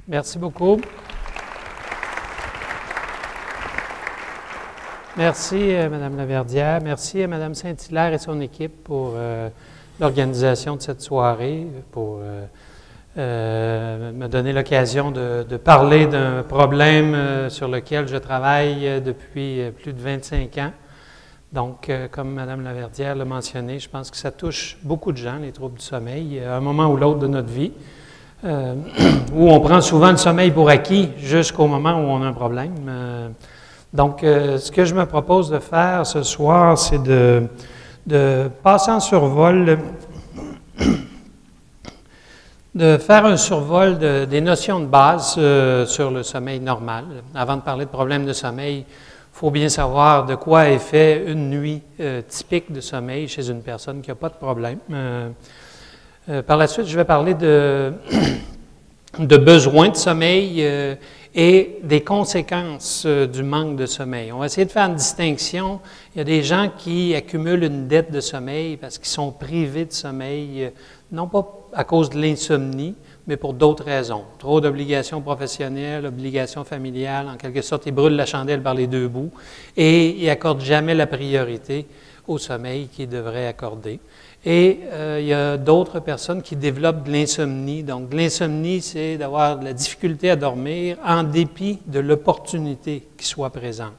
Merci beaucoup. Merci, Mme Laverdière. Merci à Mme Saint-Hilaire et son équipe pour l'organisation de cette soirée, pour me donner l'occasion de parler d'un problème sur lequel je travaille depuis plus de 25 ans. Donc, comme Mme Laverdière l'a mentionné, je pense que ça touche beaucoup de gens, les troubles du sommeil, à un moment ou l'autre de notre vie, où on prend souvent le sommeil pour acquis jusqu'au moment où on a un problème. Donc, ce que je me propose de faire ce soir, c'est de passer en survol, de faire un survol des notions de base sur le sommeil normal. Avant de parler de problèmes de sommeil, il faut bien savoir de quoi est fait une nuit typique de sommeil chez une personne qui n'a pas de problème. Par la suite, je vais parler de besoins de sommeil et des conséquences du manque de sommeil. On va essayer de faire une distinction. Il y a des gens qui accumulent une dette de sommeil parce qu'ils sont privés de sommeil, non pas à cause de l'insomnie, mais pour d'autres raisons. Trop d'obligations professionnelles, obligations familiales, en quelque sorte, ils brûlent la chandelle par les deux bouts et ils n'accordent jamais la priorité au sommeil qu'ils devraient accorder. Et il y a d'autres personnes qui développent de l'insomnie. Donc, de l'insomnie, c'est d'avoir de la difficulté à dormir en dépit de l'opportunité qui soit présente.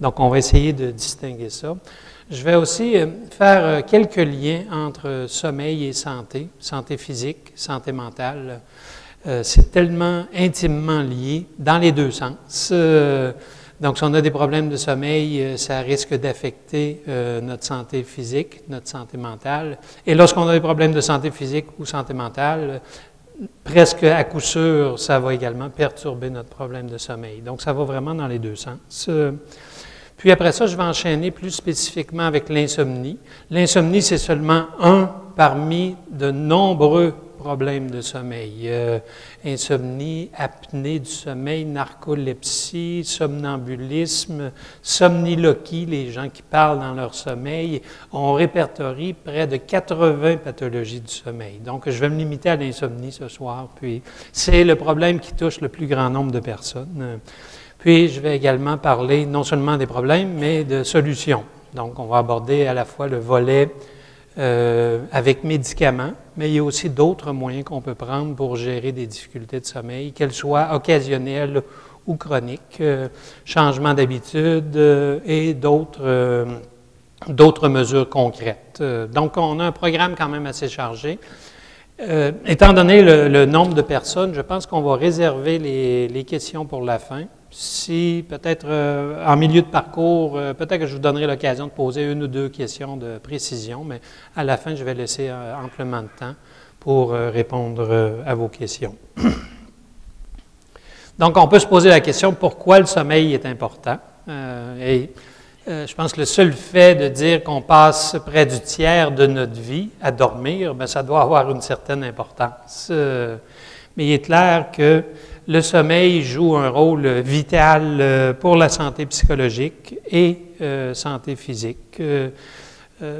Donc, on va essayer de distinguer ça. Je vais aussi faire quelques liens entre sommeil et santé, santé physique, santé mentale. C'est tellement intimement lié dans les deux sens. Donc, si on a des problèmes de sommeil, ça risque d'affecter notre santé physique, notre santé mentale. Et lorsqu'on a des problèmes de santé physique ou santé mentale, presque à coup sûr, ça va également perturber notre problème de sommeil. Donc, ça va vraiment dans les deux sens. Puis après ça, je vais enchaîner plus spécifiquement avec l'insomnie. L'insomnie, c'est seulement un parmi de nombreux problèmes de sommeil. Insomnie, apnée du sommeil, narcolepsie, somnambulisme, somniloquie, les gens qui parlent dans leur sommeil. On répertorie près de 80 pathologies du sommeil. Donc, je vais me limiter à l'insomnie ce soir. Puis, c'est le problème qui touche le plus grand nombre de personnes. Puis, je vais également parler non seulement des problèmes, mais de solutions. Donc, on va aborder à la fois le volet avec médicaments, mais il y a aussi d'autres moyens qu'on peut prendre pour gérer des difficultés de sommeil, qu'elles soient occasionnelles ou chroniques, changement d'habitude et d'autres mesures concrètes. Donc, on a un programme quand même assez chargé. Étant donné le nombre de personnes, je pense qu'on va réserver les questions pour la fin. Si peut-être en milieu de parcours, peut-être que je vous donnerai l'occasion de poser une ou deux questions de précision, mais à la fin, je vais laisser amplement de temps pour répondre à vos questions. Donc, on peut se poser la question pourquoi le sommeil est important. Je pense que le seul fait de dire qu'on passe près du tiers de notre vie à dormir, bien, ça doit avoir une certaine importance. Mais il est clair que le sommeil joue un rôle vital pour la santé psychologique et santé physique.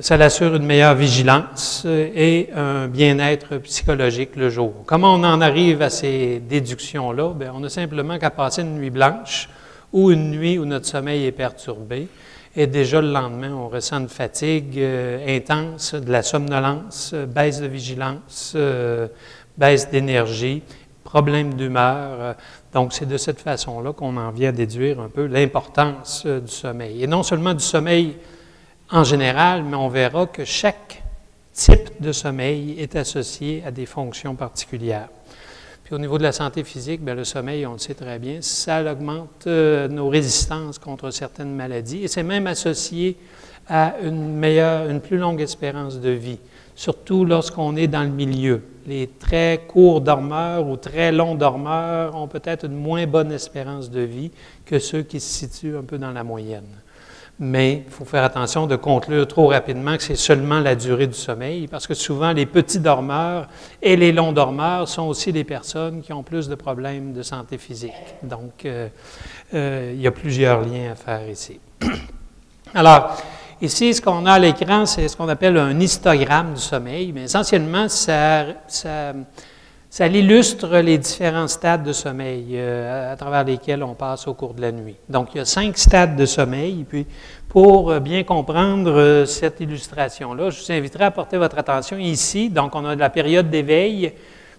Ça assure une meilleure vigilance et un bien-être psychologique le jour. Comment on en arrive à ces déductions-là? Bien, on a simplement qu'à passer une nuit blanche ou une nuit où notre sommeil est perturbé. Et déjà le lendemain, on ressent une fatigue intense, de la somnolence, baisse de vigilance, baisse d'énergie, problème d'humeur. Donc, c'est de cette façon-là qu'on en vient à déduire un peu l'importance du sommeil. Et non seulement du sommeil en général, mais on verra que chaque type de sommeil est associé à des fonctions particulières. Puis au niveau de la santé physique, bien, le sommeil, on le sait très bien, ça augmente nos résistances contre certaines maladies et c'est même associé à une plus longue espérance de vie, surtout lorsqu'on est dans le milieu. Les très courts dormeurs ou très longs dormeurs ont peut-être une moins bonne espérance de vie que ceux qui se situent un peu dans la moyenne. Mais il faut faire attention de conclure trop rapidement que c'est seulement la durée du sommeil, parce que souvent les petits dormeurs et les longs dormeurs sont aussi des personnes qui ont plus de problèmes de santé physique. Donc, il y a plusieurs liens à faire ici. Alors, ici, ce qu'on a à l'écran, c'est ce qu'on appelle un histogramme du sommeil, mais essentiellement, ça Ça illustre les différents stades de sommeil à travers lesquels on passe au cours de la nuit. Donc, il y a 5 stades de sommeil. Puis, pour bien comprendre cette illustration-là, je vous inviterai à porter votre attention ici. Donc, on a la période d'éveil.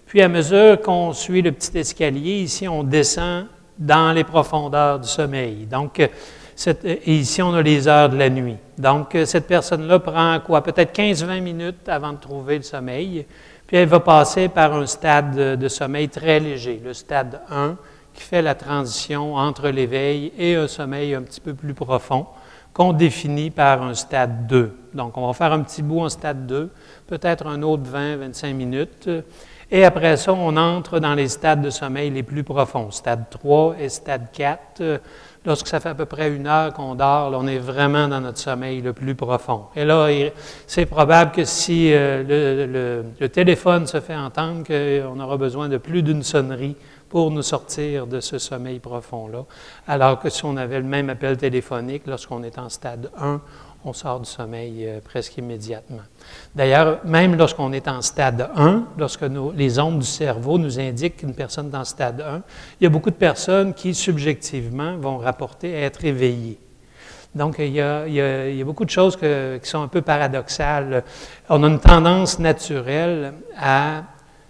Puis, à mesure qu'on suit le petit escalier, ici, on descend dans les profondeurs du sommeil. Donc, et ici, on a les heures de la nuit. Donc, cette personne-là prend quoi? Peut-être 15-20 minutes avant de trouver le sommeil. Puis, elle va passer par un stade de sommeil très léger, le stade 1, qui fait la transition entre l'éveil et un sommeil un petit peu plus profond, qu'on définit par un stade 2. Donc, on va faire un petit bout en stade 2, peut-être un autre 20-25 minutes. Et après ça, on entre dans les stades de sommeil les plus profonds, stade 3 et stade 4. Lorsque ça fait à peu près 1 heure qu'on dort, là, on est vraiment dans notre sommeil le plus profond. Et là, c'est probable que si le téléphone se fait entendre, qu'on aura besoin de plus d'une sonnerie pour nous sortir de ce sommeil profond-là. Alors que si on avait le même appel téléphonique, lorsqu'on est en stade 1, on sort du sommeil presque immédiatement. D'ailleurs, même lorsqu'on est en stade 1, lorsque les ondes du cerveau nous indiquent qu'une personne est en stade 1, il y a beaucoup de personnes qui, subjectivement, vont rapporter être éveillées. Donc, il y a beaucoup de choses qui sont un peu paradoxales. On a une tendance naturelle à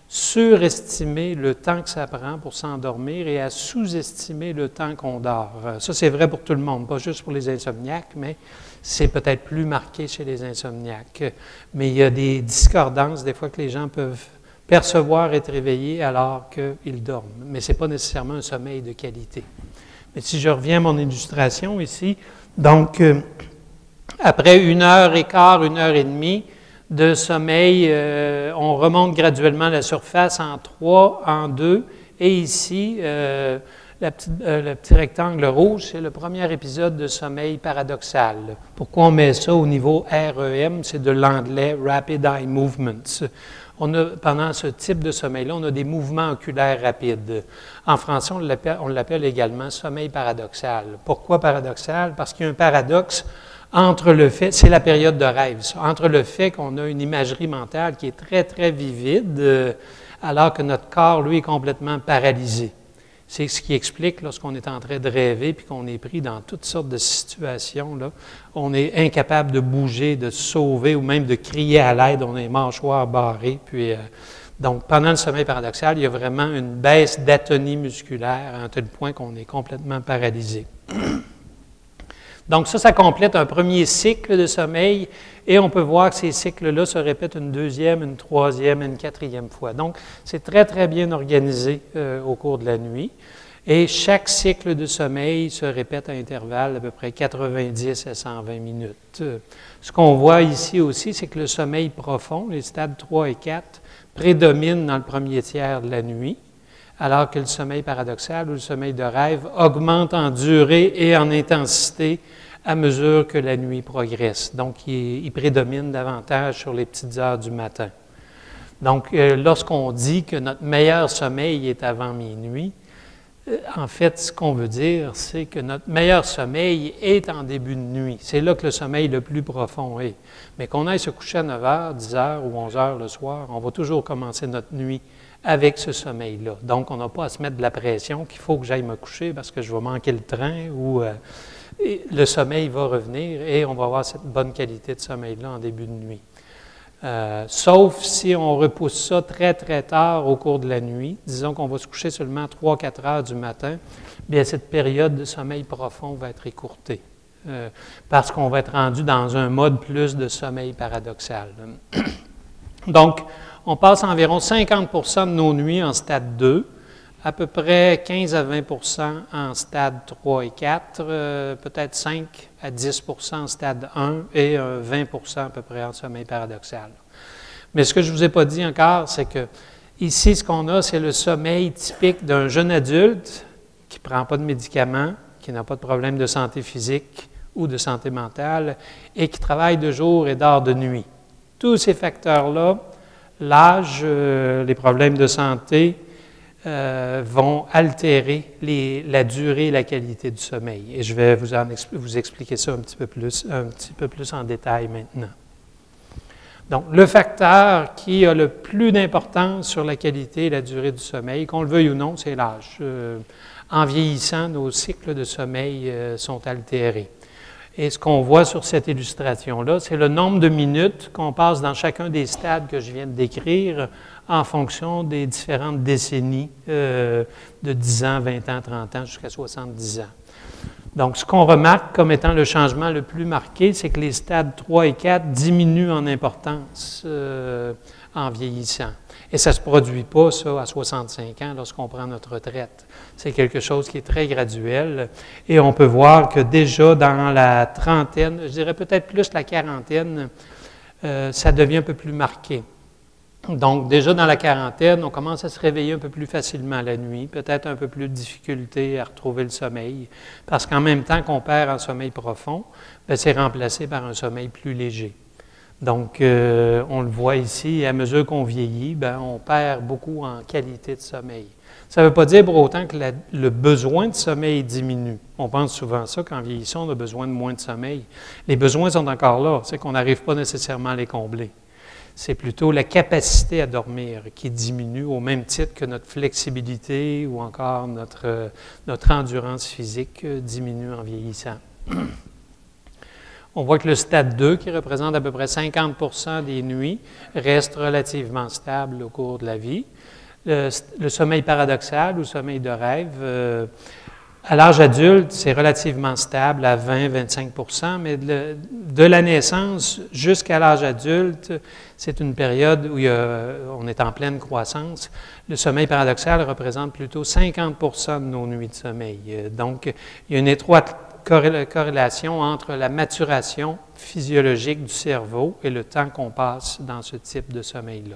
surestimer le temps que ça prend pour s'endormir et à sous-estimer le temps qu'on dort. Ça, c'est vrai pour tout le monde, pas juste pour les insomniaques, mais c'est peut-être plus marqué chez les insomniaques. Mais il y a des discordances, des fois, que les gens peuvent percevoir être éveillés alors qu'ils dorment. Mais ce n'est pas nécessairement un sommeil de qualité. Mais si je reviens à mon illustration ici, donc, après 1h15, 1h30 de sommeil, on remonte graduellement la surface en 3, en 2, et ici, le petit rectangle rouge, c'est le premier épisode de sommeil paradoxal. Pourquoi on met ça au niveau REM? C'est de l'anglais « Rapid Eye Movements ». Pendant ce type de sommeil-là, on a des mouvements oculaires rapides. En français, on l'appelle également sommeil paradoxal. Pourquoi paradoxal? Parce qu'il y a un paradoxe entre le fait, c'est la période de rêve, ça, entre le fait qu'on a une imagerie mentale qui est très, très vivide, alors que notre corps, lui, est complètement paralysé. C'est ce qui explique, lorsqu'on est en train de rêver puis qu'on est pris dans toutes sortes de situations, là, on est incapable de bouger, de se sauver ou même de crier à l'aide, on a les mâchoires barrées. Puis, donc, pendant le sommeil paradoxal, il y a vraiment une baisse d'atonie musculaire à un tel point qu'on est complètement paralysé. Donc, ça complète un premier cycle de sommeil et on peut voir que ces cycles-là se répètent une deuxième, une troisième et une quatrième fois. Donc, c'est très, très bien organisé au cours de la nuit. Et chaque cycle de sommeil se répète à intervalles d'à peu près 90 à 120 minutes. Ce qu'on voit ici aussi, c'est que le sommeil profond, les stades 3 et 4, prédominent dans le premier tiers de la nuit, alors que le sommeil paradoxal ou le sommeil de rêve augmente en durée et en intensité à mesure que la nuit progresse. Donc, il prédomine davantage sur les petites heures du matin. Donc, lorsqu'on dit que notre meilleur sommeil est avant minuit, en fait, ce qu'on veut dire, c'est que notre meilleur sommeil est en début de nuit. C'est là que le sommeil le plus profond est. Mais qu'on aille se coucher à 9 h, 10 h ou 11 h le soir, on va toujours commencer notre nuit avec ce sommeil-là. Donc, on n'a pas à se mettre de la pression qu'il faut que j'aille me coucher parce que je vais manquer le train ou le sommeil va revenir et on va avoir cette bonne qualité de sommeil-là en début de nuit. Sauf si on repousse ça très, très tard au cours de la nuit. Disons qu'on va se coucher seulement à 3-4 heures du matin, bien cette période de sommeil profond va être écourtée parce qu'on va être rendu dans un mode plus de sommeil paradoxal. Donc, on passe environ 50 % de nos nuits en stade 2, à peu près 15 à 20 % en stade 3 et 4, peut-être 5 à 10 % en stade 1 et 20 % à peu près en sommeil paradoxal. Mais ce que je ne vous ai pas dit encore, c'est que ici, ce qu'on a, c'est le sommeil typique d'un jeune adulte qui ne prend pas de médicaments, qui n'a pas de problème de santé physique ou de santé mentale et qui travaille de jour et dort de nuit. Tous ces facteurs-là, l'âge, les problèmes de santé, vont altérer la durée et la qualité du sommeil. Et je vais vous expliquer ça un petit peu plus en détail maintenant. Donc, le facteur qui a le plus d'importance sur la qualité et la durée du sommeil, qu'on le veuille ou non, c'est l'âge. En vieillissant, nos cycles de sommeil sont altérés. Et ce qu'on voit sur cette illustration-là, c'est le nombre de minutes qu'on passe dans chacun des stades que je viens de décrire en fonction des différentes décennies de 10 ans, 20 ans, 30 ans, jusqu'à 70 ans. Donc, ce qu'on remarque comme étant le changement le plus marqué, c'est que les stades 3 et 4 diminuent en importance en vieillissant. Et ça ne se produit pas, ça, à 65 ans, lorsqu'on prend notre retraite. C'est quelque chose qui est très graduel. Et on peut voir que déjà dans la trentaine, je dirais peut-être plus la quarantaine, ça devient un peu plus marqué. Donc, déjà dans la quarantaine, on commence à se réveiller un peu plus facilement la nuit, peut-être un peu plus de difficulté à retrouver le sommeil, parce qu'en même temps qu'on perd en sommeil profond, c'est remplacé par un sommeil plus léger. Donc, on le voit ici, à mesure qu'on vieillit, on perd beaucoup en qualité de sommeil. Ça ne veut pas dire pour autant que le besoin de sommeil diminue. On pense souvent ça, qu'en vieillissant, on a besoin de moins de sommeil. Les besoins sont encore là, c'est qu'on n'arrive pas nécessairement à les combler. C'est plutôt la capacité à dormir qui diminue au même titre que notre flexibilité ou encore notre endurance physique diminue en vieillissant. On voit que le stade 2, qui représente à peu près 50% des nuits, reste relativement stable au cours de la vie. Le sommeil paradoxal ou sommeil de rêve, à l'âge adulte, c'est relativement stable à 20-25%, mais de la naissance jusqu'à l'âge adulte, c'est une période où on est en pleine croissance. Le sommeil paradoxal représente plutôt 50% de nos nuits de sommeil. Donc, il y a une étroite corrélation entre la maturation physiologique du cerveau et le temps qu'on passe dans ce type de sommeil-là.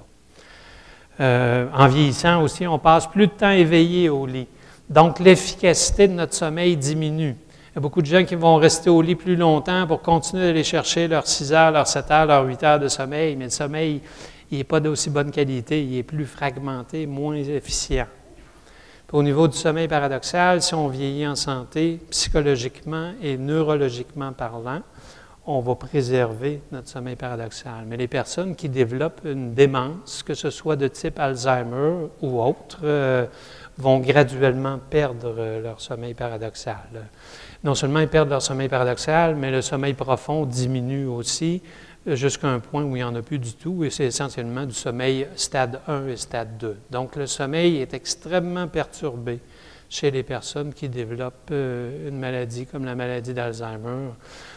En vieillissant aussi, on passe plus de temps éveillé au lit. Donc, l'efficacité de notre sommeil diminue. Il y a beaucoup de gens qui vont rester au lit plus longtemps pour continuer d'aller chercher leurs 6 heures, leurs 7 heures, leurs 8 heures de sommeil, mais le sommeil, il n'est pas d'aussi bonne qualité, il est plus fragmenté, moins efficient. Puis, au niveau du sommeil paradoxal, si on vieillit en santé, psychologiquement et neurologiquement parlant, on va préserver notre sommeil paradoxal. Mais les personnes qui développent une démence, que ce soit de type Alzheimer ou autre, vont graduellement perdre leur sommeil paradoxal. Non seulement ils perdent leur sommeil paradoxal, mais le sommeil profond diminue aussi jusqu'à un point où il n'y en a plus du tout, et c'est essentiellement du sommeil stade 1 et stade 2. Donc le sommeil est extrêmement perturbé chez les personnes qui développent une maladie comme la maladie d'Alzheimer,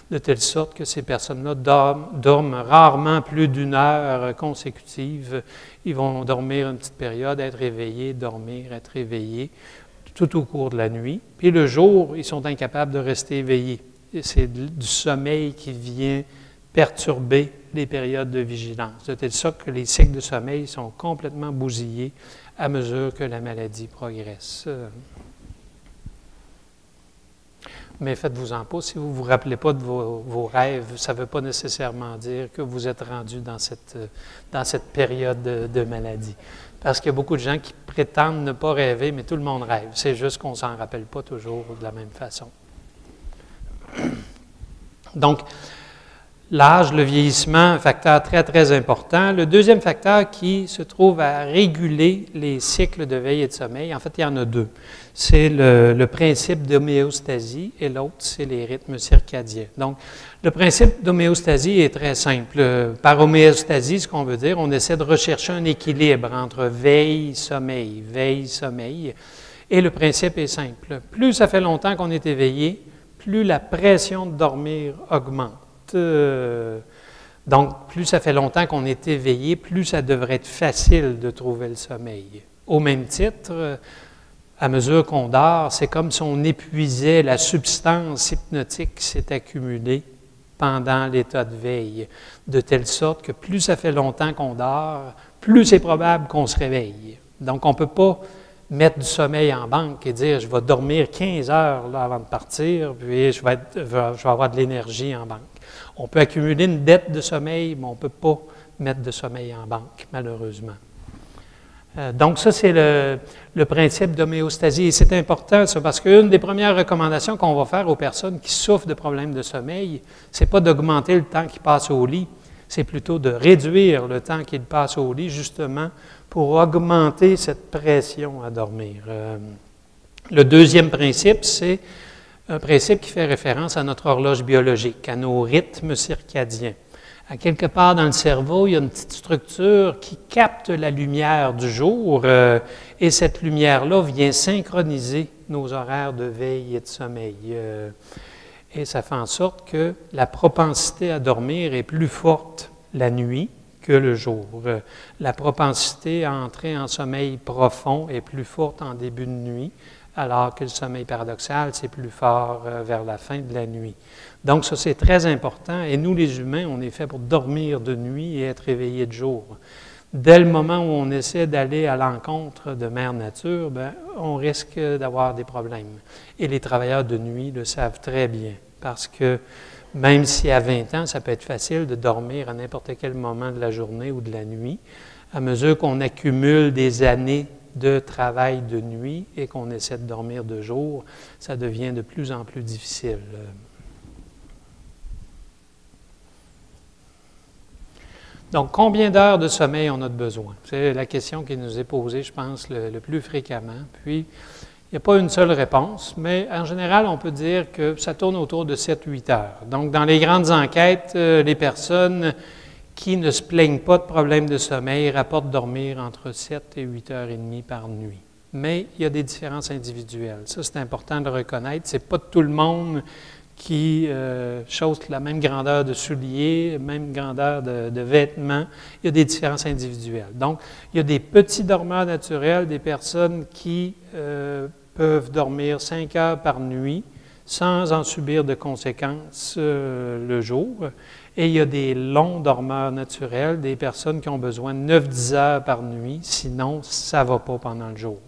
de telle sorte que ces personnes-là dorment rarement plus d'1 heure consécutive. Ils vont dormir une petite période, être éveillés, dormir, être éveillés, tout au cours de la nuit. Puis le jour, ils sont incapables de rester éveillés. C'est du sommeil qui vient perturber les périodes de vigilance, de telle sorte que les cycles de sommeil sont complètement bousillés à mesure que la maladie progresse. Mais faites-vous-en pas, si vous ne vous rappelez pas de vos rêves, ça ne veut pas nécessairement dire que vous êtes rendu dans cette période de maladie. Parce qu'il y a beaucoup de gens qui prétendent ne pas rêver, mais tout le monde rêve. C'est juste qu'on ne s'en rappelle pas toujours de la même façon. Donc, l'âge, le vieillissement, un facteur très, très important. Le deuxième facteur qui se trouve à réguler les cycles de veille et de sommeil, en fait, il y en a deux. C'est le principe d'homéostasie et l'autre, c'est les rythmes circadiens. Donc, le principe d'homéostasie est très simple. Par homéostasie, ce qu'on veut dire, on essaie de rechercher un équilibre entre veille-sommeil, veille-sommeil. Et le principe est simple. Plus ça fait longtemps qu'on est éveillé, plus la pression de dormir augmente. Donc, plus ça fait longtemps qu'on est éveillé, plus ça devrait être facile de trouver le sommeil. Au même titre, à mesure qu'on dort, c'est comme si on épuisait la substance hypnotique qui s'est accumulée pendant l'état de veille, de telle sorte que plus ça fait longtemps qu'on dort, plus c'est probable qu'on se réveille. Donc, on ne peut pas mettre du sommeil en banque et dire « je vais dormir 15 heures là, avant de partir, puis je vais avoir de l'énergie en banque ». On peut accumuler une dette de sommeil, mais on ne peut pas mettre de sommeil en banque, malheureusement. Donc ça, c'est le principe d'homéostasie. Et c'est important, ça, parce qu'une des premières recommandations qu'on va faire aux personnes qui souffrent de problèmes de sommeil, ce n'est pas d'augmenter le temps qu'ils passent au lit, c'est plutôt de réduire le temps qu'il passe au lit, justement, pour augmenter cette pression à dormir. Le deuxième principe, c'est un principe qui fait référence à notre horloge biologique, à nos rythmes circadiens. À quelque part dans le cerveau, il y a une petite structure qui capte la lumière du jour et cette lumière-là vient synchroniser nos horaires de veille et de sommeil. Et ça fait en sorte que la propensité à dormir est plus forte la nuit que le jour. La propensité à entrer en sommeil profond est plus forte en début de nuit, alors que le sommeil paradoxal, c'est plus fort vers la fin de la nuit. Donc ça, c'est très important. Et nous, les humains, on est fait pour dormir de nuit et être éveillés de jour. Dès le moment où on essaie d'aller à l'encontre de Mère Nature, bien, on risque d'avoir des problèmes. Et les travailleurs de nuit le savent très bien, parce que même si à 20 ans, ça peut être facile de dormir à n'importe quel moment de la journée ou de la nuit, à mesure qu'on accumule des années de travail de nuit et qu'on essaie de dormir de jour, ça devient de plus en plus difficile. Donc, combien d'heures de sommeil on a besoin? C'est la question qui nous est posée, je pense, le plus fréquemment. Puis, il n'y a pas une seule réponse, mais en général, on peut dire que ça tourne autour de 7-8 heures. Donc, dans les grandes enquêtes, les personnes qui ne se plaignent pas de problèmes de sommeil rapportent dormir entre 7 et 8 heures et demie par nuit. Mais il y a des différences individuelles. Ça, c'est important de le reconnaître. Ce n'est pas tout le monde qui chausse la même grandeur de souliers, même grandeur de vêtements. Il y a des différences individuelles. Donc, il y a des petits dormeurs naturels, des personnes qui peuvent dormir 5 heures par nuit sans en subir de conséquences le jour. Et il y a des longs dormeurs naturels, des personnes qui ont besoin de 9-10 heures par nuit, sinon ça ne va pas pendant le jour.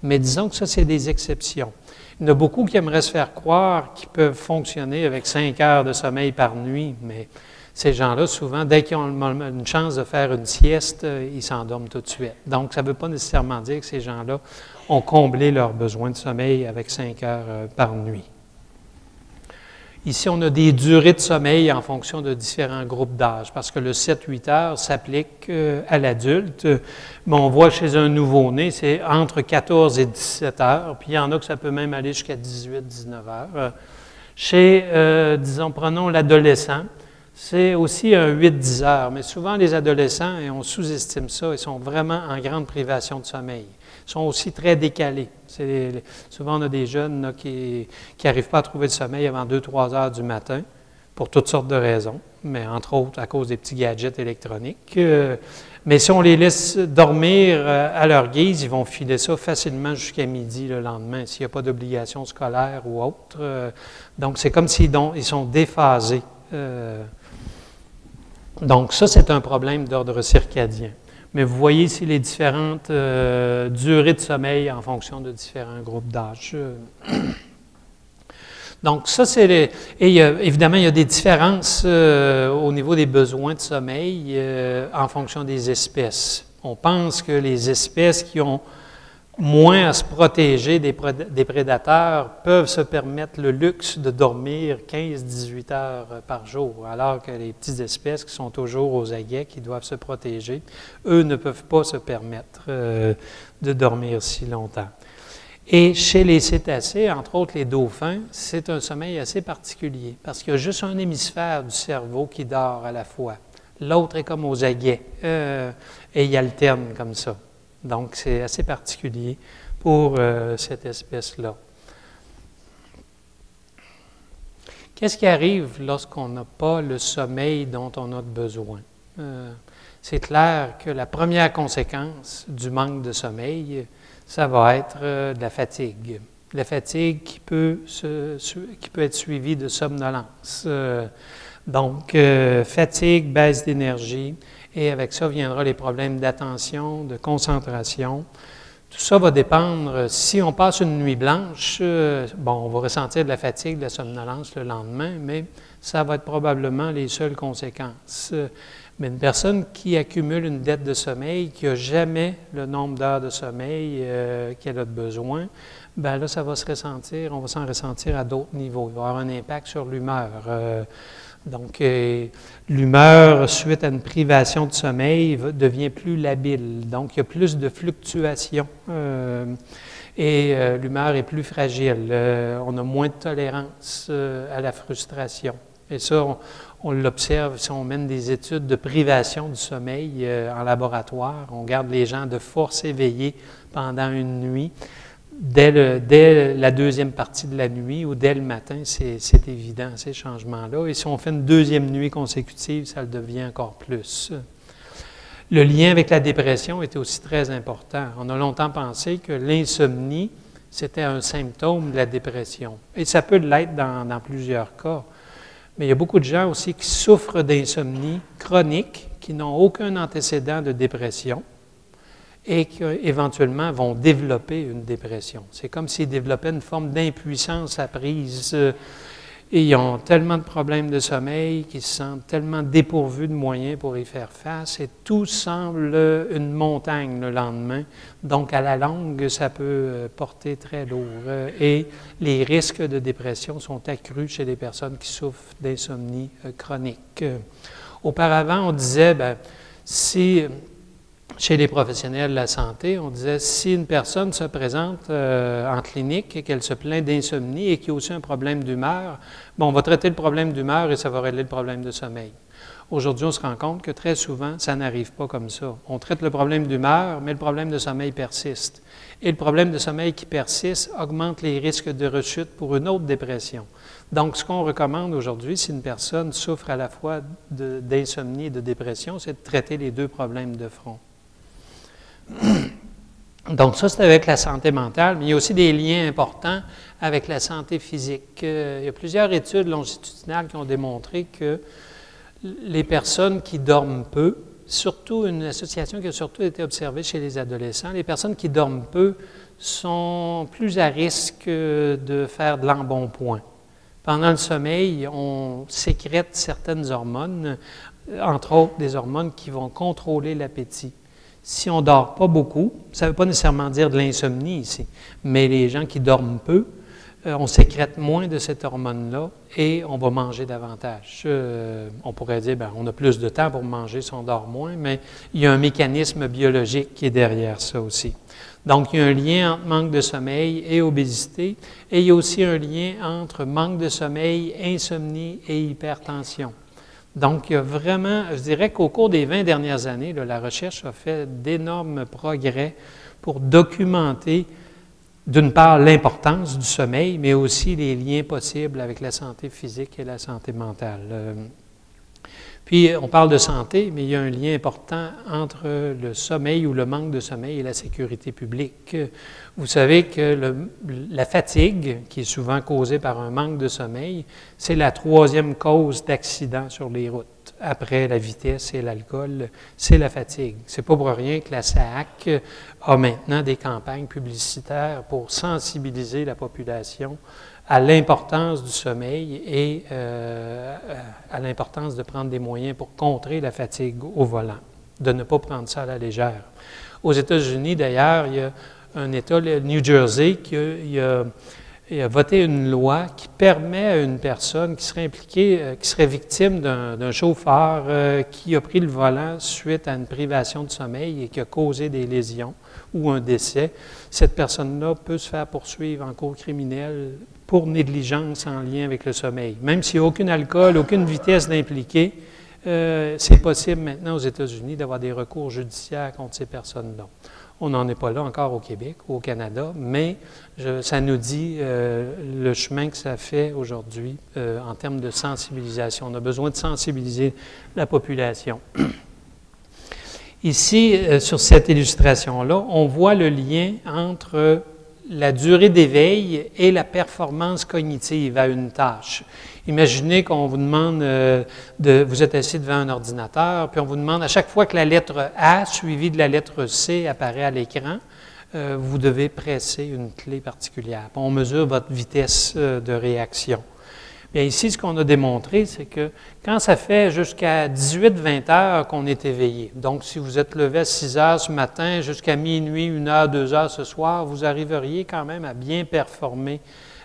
Mais disons que ça, c'est des exceptions. Il y en a beaucoup qui aimeraient se faire croire qu'ils peuvent fonctionner avec 5 heures de sommeil par nuit, mais ces gens-là, souvent, dès qu'ils ont une chance de faire une sieste, ils s'endorment tout de suite. Donc, ça ne veut pas nécessairement dire que ces gens-là ont comblé leurs besoins de sommeil avec 5 heures par nuit. Ici, on a des durées de sommeil en fonction de différents groupes d'âge, parce que le 7-8 heures s'applique à l'adulte. Mais on voit chez un nouveau-né, c'est entre 14 et 17 heures, puis il y en a que ça peut même aller jusqu'à 18-19 heures. Chez, disons, prenons l'adolescent, c'est aussi un 8-10 heures, mais souvent les adolescents, et on sous-estime ça, ils sont vraiment en grande privation de sommeil. Ils sont aussi très décalés. Souvent, on a des jeunes là, qui n'arrivent pas à trouver le sommeil avant 2-3 heures du matin, pour toutes sortes de raisons, mais entre autres à cause des petits gadgets électroniques. Mais si on les laisse dormir à leur guise, ils vont filer ça facilement jusqu'à midi le lendemain, s'il n'y a pas d'obligation scolaire ou autre. Donc, c'est comme s'ils sont déphasés. Donc, ça, c'est un problème d'ordre circadien. Mais vous voyez ici les différentes durées de sommeil en fonction de différents groupes d'âge. Donc, ça, c'est évidemment, il y a des différences au niveau des besoins de sommeil en fonction des espèces. On pense que les espèces qui ont moins à se protéger des prédateurs peuvent se permettre le luxe de dormir 15-18 heures par jour, alors que les petites espèces qui sont toujours aux aguets, qui doivent se protéger, eux ne peuvent pas se permettre de dormir si longtemps. Et chez les cétacés, entre autres les dauphins, c'est un sommeil assez particulier, parce qu'il y a juste un hémisphère du cerveau qui dort à la fois. L'autre est comme aux aguets, et il alterne comme ça. Donc, c'est assez particulier pour cette espèce-là. Qu'est-ce qui arrive lorsqu'on n'a pas le sommeil dont on a besoin? C'est clair que la première conséquence du manque de sommeil, ça va être de la fatigue. La fatigue qui peut être suivie de somnolence. Donc, fatigue, baisse d'énergie. Et avec ça viendra les problèmes d'attention, de concentration. Tout ça va dépendre. Si on passe une nuit blanche, on va ressentir de la fatigue, de la somnolence le lendemain, mais ça va être probablement les seules conséquences. Mais une personne qui accumule une dette de sommeil, qui n'a jamais le nombre d'heures de sommeil qu'elle a besoin, là, ça va se ressentir, on va s'en ressentir à d'autres niveaux. Il va y avoir un impact sur l'humeur. Donc, l'humeur suite à une privation de sommeil devient plus labile. Donc, il y a plus de fluctuations et l'humeur est plus fragile. On a moins de tolérance à la frustration. Et ça, on l'observe si on mène des études de privation du sommeil en laboratoire. On garde les gens de force éveillés pendant une nuit. Dès la deuxième partie de la nuit ou dès le matin, c'est évident, ces changements-là. Et si on fait une deuxième nuit consécutive, ça le devient encore plus. Le lien avec la dépression est aussi très important. On a longtemps pensé que l'insomnie, c'était un symptôme de la dépression. Et ça peut l'être dans plusieurs cas. Mais il y a beaucoup de gens aussi qui souffrent d'insomnie chronique, qui n'ont aucun antécédent de dépression, et qui éventuellement vont développer une dépression. C'est comme s'ils développaient une forme d'impuissance apprise. Et ils ont tellement de problèmes de sommeil qu'ils se sentent tellement dépourvus de moyens pour y faire face. Et tout semble une montagne le lendemain. Donc, à la longue, ça peut porter très lourd. Et les risques de dépression sont accrus chez les personnes qui souffrent d'insomnie chronique. Auparavant, on disait, si... Chez les professionnels de la santé, on disait, si une personne se présente en clinique et qu'elle se plaint d'insomnie et qu'il y a aussi un problème d'humeur, on va traiter le problème d'humeur et ça va régler le problème de sommeil. Aujourd'hui, on se rend compte que très souvent, ça n'arrive pas comme ça. On traite le problème d'humeur, mais le problème de sommeil persiste. Et le problème de sommeil qui persiste augmente les risques de rechute pour une autre dépression. Donc, ce qu'on recommande aujourd'hui, si une personne souffre à la fois d'insomnie et de dépression, c'est de traiter les deux problèmes de front. Donc ça, c'est avec la santé mentale, mais il y a aussi des liens importants avec la santé physique. Il y a plusieurs études longitudinales qui ont démontré que les personnes qui dorment peu, surtout une association qui a surtout été observée chez les adolescents, les personnes qui dorment peu sont plus à risque de faire de l'embonpoint. Pendant le sommeil, on sécrète certaines hormones, entre autres des hormones qui vont contrôler l'appétit. Si on ne dort pas beaucoup, ça ne veut pas nécessairement dire de l'insomnie ici, mais les gens qui dorment peu, on sécrète moins de cette hormone-là et on va manger davantage. On pourrait dire, on a plus de temps pour manger si on dort moins, mais il y a un mécanisme biologique qui est derrière ça aussi. Donc, il y a un lien entre manque de sommeil et obésité, et il y a aussi un lien entre manque de sommeil, insomnie et hypertension. Donc, il y a vraiment, je dirais qu'au cours des 20 dernières années, la recherche a fait d'énormes progrès pour documenter, d'une part, l'importance du sommeil, mais aussi les liens possibles avec la santé physique et la santé mentale. Puis, on parle de santé, mais il y a un lien important entre le sommeil ou le manque de sommeil et la sécurité publique. Vous savez que la fatigue, qui est souvent causée par un manque de sommeil, c'est la troisième cause d'accident sur les routes. Après la vitesse et l'alcool, c'est la fatigue. C'est pas pour rien que la SAAC a maintenant des campagnes publicitaires pour sensibiliser la population à l'importance du sommeil et à l'importance de prendre des moyens pour contrer la fatigue au volant, de ne pas prendre ça à la légère. Aux États-Unis, d'ailleurs, il y a un État, le New Jersey, qui a voté une loi qui permet à une personne qui serait impliquée, qui serait victime d'un chauffeur qui a pris le volant suite à une privation de sommeil et qui a causé des lésions ou un décès, cette personne-là peut se faire poursuivre en cour criminelle pour négligence en lien avec le sommeil. Même s'il n'y a aucun alcool, aucune vitesse d'impliquer, c'est possible maintenant aux États-Unis d'avoir des recours judiciaires contre ces personnes-là. On n'en est pas là encore au Québec ou au Canada, mais ça nous dit le chemin que ça fait aujourd'hui en termes de sensibilisation. On a besoin de sensibiliser la population. Ici, sur cette illustration-là, on voit le lien entre la durée d'éveil et la performance cognitive à une tâche. Imaginez qu'on vous demande, vous êtes assis devant un ordinateur, puis on vous demande à chaque fois que la lettre A suivie de la lettre C apparaît à l'écran, vous devez presser une clé particulière. On mesure votre vitesse de réaction. Bien, ici, ce qu'on a démontré, c'est que quand ça fait jusqu'à 18-20 heures qu'on est éveillé, donc si vous êtes levé à 6 heures ce matin jusqu'à minuit, 1 heure, 2 heures ce soir, vous arriveriez quand même à bien performer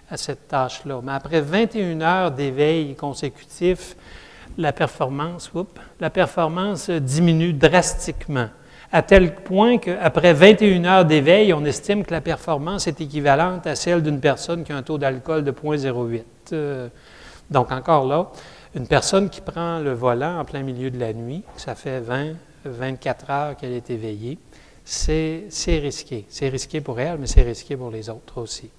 à cette tâche-là. Mais après 21 heures d'éveil consécutif, la performance diminue drastiquement, à tel point qu'après 21 heures d'éveil, on estime que la performance est équivalente à celle d'une personne qui a un taux d'alcool de 0,08. Donc encore là, une personne qui prend le volant en plein milieu de la nuit, ça fait 24 heures qu'elle est éveillée, c'est risqué. C'est risqué pour elle, mais c'est risqué pour les autres aussi.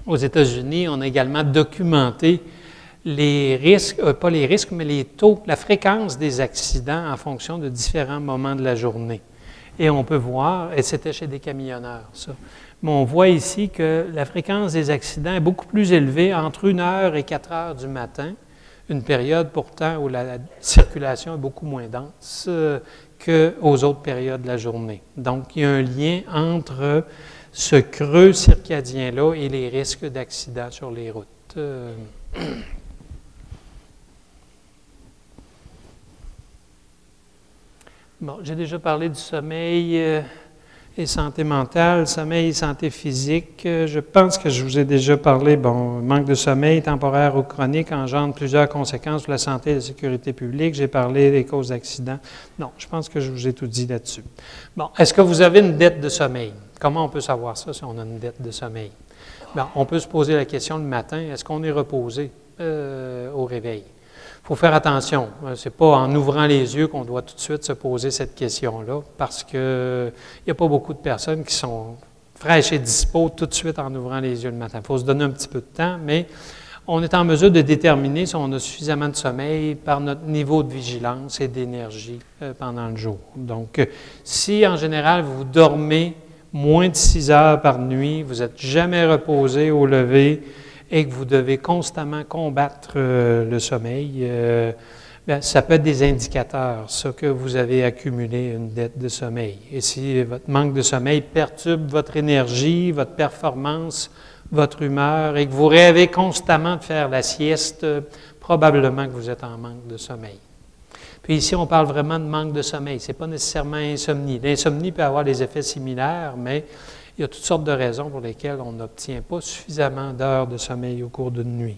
Aux États-Unis, on a également documenté les risques, pas les risques, mais les taux, la fréquence des accidents en fonction de différents moments de la journée. Et on peut voir, et c'était chez des camionneurs, ça, mais on voit ici que la fréquence des accidents est beaucoup plus élevée entre 1h et 4h du matin, une période pourtant où la circulation est beaucoup moins dense qu'aux autres périodes de la journée. Donc, il y a un lien entre ce creux circadien-là et les risques d'accidents sur les routes. Bon, j'ai déjà parlé du sommeil et santé mentale, sommeil et santé physique. Je pense que je vous ai déjà parlé, manque de sommeil temporaire ou chronique engendre plusieurs conséquences pour la santé et la sécurité publique. J'ai parlé des causes d'accidents. Non, je pense que je vous ai tout dit là-dessus. Bon, est-ce que vous avez une dette de sommeil? Comment on peut savoir ça si on a une dette de sommeil? Bon, on peut se poser la question le matin, est-ce qu'on est reposé au réveil? Il faut faire attention. Ce n'est pas en ouvrant les yeux qu'on doit tout de suite se poser cette question-là, parce qu'il n'y a pas beaucoup de personnes qui sont fraîches et dispo tout de suite en ouvrant les yeux le matin. Il faut se donner un petit peu de temps, mais on est en mesure de déterminer si on a suffisamment de sommeil par notre niveau de vigilance et d'énergie pendant le jour. Donc, si en général vous dormez moins de 6 heures par nuit, vous n'êtes jamais reposé au lever, et que vous devez constamment combattre le sommeil, ça peut être des indicateurs, ça, que vous avez accumulé une dette de sommeil. Et si votre manque de sommeil perturbe votre énergie, votre performance, votre humeur, et que vous rêvez constamment de faire la sieste, probablement que vous êtes en manque de sommeil. Puis ici, on parle vraiment de manque de sommeil. Ce n'est pas nécessairement insomnie. L'insomnie peut avoir des effets similaires, mais il y a toutes sortes de raisons pour lesquelles on n'obtient pas suffisamment d'heures de sommeil au cours d'une nuit.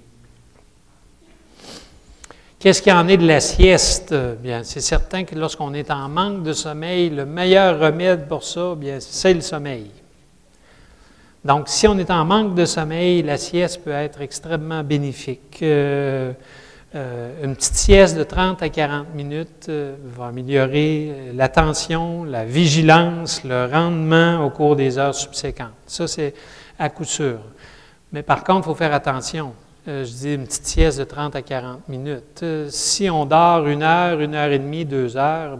Qu'est-ce qu'il en est de la sieste? Bien, c'est certain que lorsqu'on est en manque de sommeil, le meilleur remède pour ça, bien, c'est le sommeil. Donc, si on est en manque de sommeil, la sieste peut être extrêmement bénéfique. Une petite sieste de 30 à 40 minutes va améliorer l'attention, la vigilance, le rendement au cours des heures subséquentes. Ça, c'est à coup sûr. Mais par contre, il faut faire attention. Je dis une petite sieste de 30 à 40 minutes. Si on dort 1 heure, 1 heure et demie, 2 heures,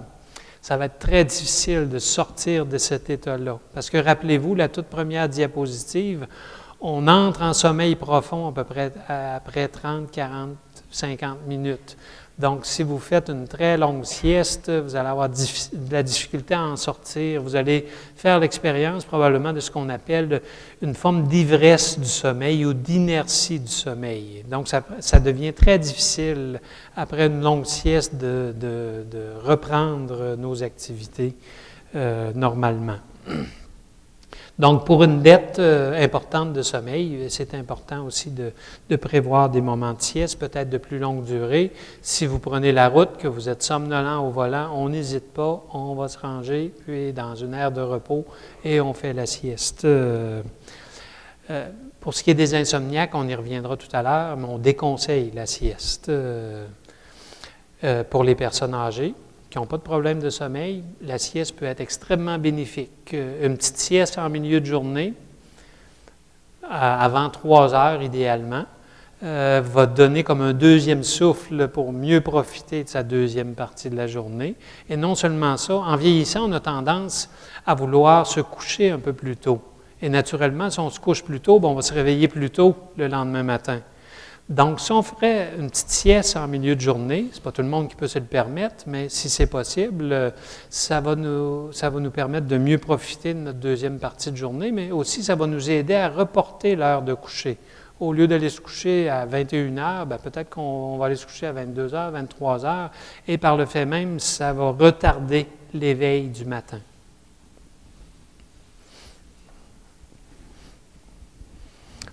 ça va être très difficile de sortir de cet état-là. Parce que rappelez-vous, la toute première diapositive, on entre en sommeil profond à peu près après 30, 40, 50 minutes. Donc, si vous faites une très longue sieste, vous allez avoir de la difficulté à en sortir. Vous allez faire l'expérience probablement de ce qu'on appelle une forme d'ivresse du sommeil ou d'inertie du sommeil. Donc, ça devient très difficile, après une longue sieste, de reprendre nos activités normalement. Donc, pour une dette importante de sommeil, c'est important aussi de prévoir des moments de sieste, peut-être de plus longue durée. Si vous prenez la route, que vous êtes somnolent au volant, on n'hésite pas, on va se ranger, puis dans une aire de repos, et on fait la sieste. Pour ce qui est des insomniaques, on y reviendra tout à l'heure, mais on déconseille la sieste. Pour les personnes âgées qui n'ont pas de problème de sommeil, la sieste peut être extrêmement bénéfique. Une petite sieste en milieu de journée, avant 3 heures idéalement, va donner comme un deuxième souffle pour mieux profiter de sa deuxième partie de la journée. Et non seulement ça, en vieillissant, on a tendance à vouloir se coucher un peu plus tôt. Et naturellement, si on se couche plus tôt, on va se réveiller plus tôt le lendemain matin. Donc, si on ferait une petite sieste en milieu de journée, ce n'est pas tout le monde qui peut se le permettre, mais si c'est possible, ça va nous permettre de mieux profiter de notre deuxième partie de journée, mais aussi ça va nous aider à reporter l'heure de coucher. Au lieu d'aller se coucher à 21 heures, peut-être qu'on va aller se coucher à 22 heures, 23 heures, et par le fait même, ça va retarder l'éveil du matin.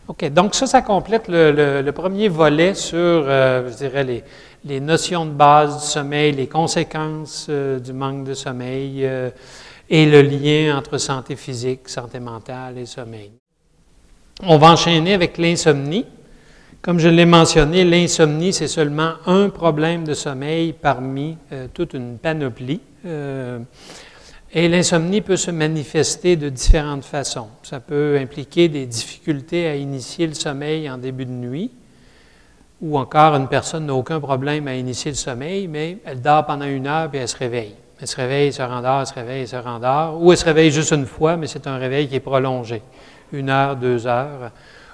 OK, donc ça complète le premier volet sur, je dirais, les notions de base du sommeil, les conséquences du manque de sommeil et le lien entre santé physique, santé mentale et sommeil. On va enchaîner avec l'insomnie. Comme je l'ai mentionné, l'insomnie, c'est seulement un problème de sommeil parmi toute une panoplie. Et l'insomnie peut se manifester de différentes façons. Ça peut impliquer des difficultés à initier le sommeil en début de nuit, ou encore une personne n'a aucun problème à initier le sommeil, mais elle dort pendant 1 heure puis elle se réveille. Elle se réveille, elle se rendort, elle se réveille, elle se rendort, ou elle se réveille juste une fois, mais c'est un réveil qui est prolongé, 1 heure, 2 heures.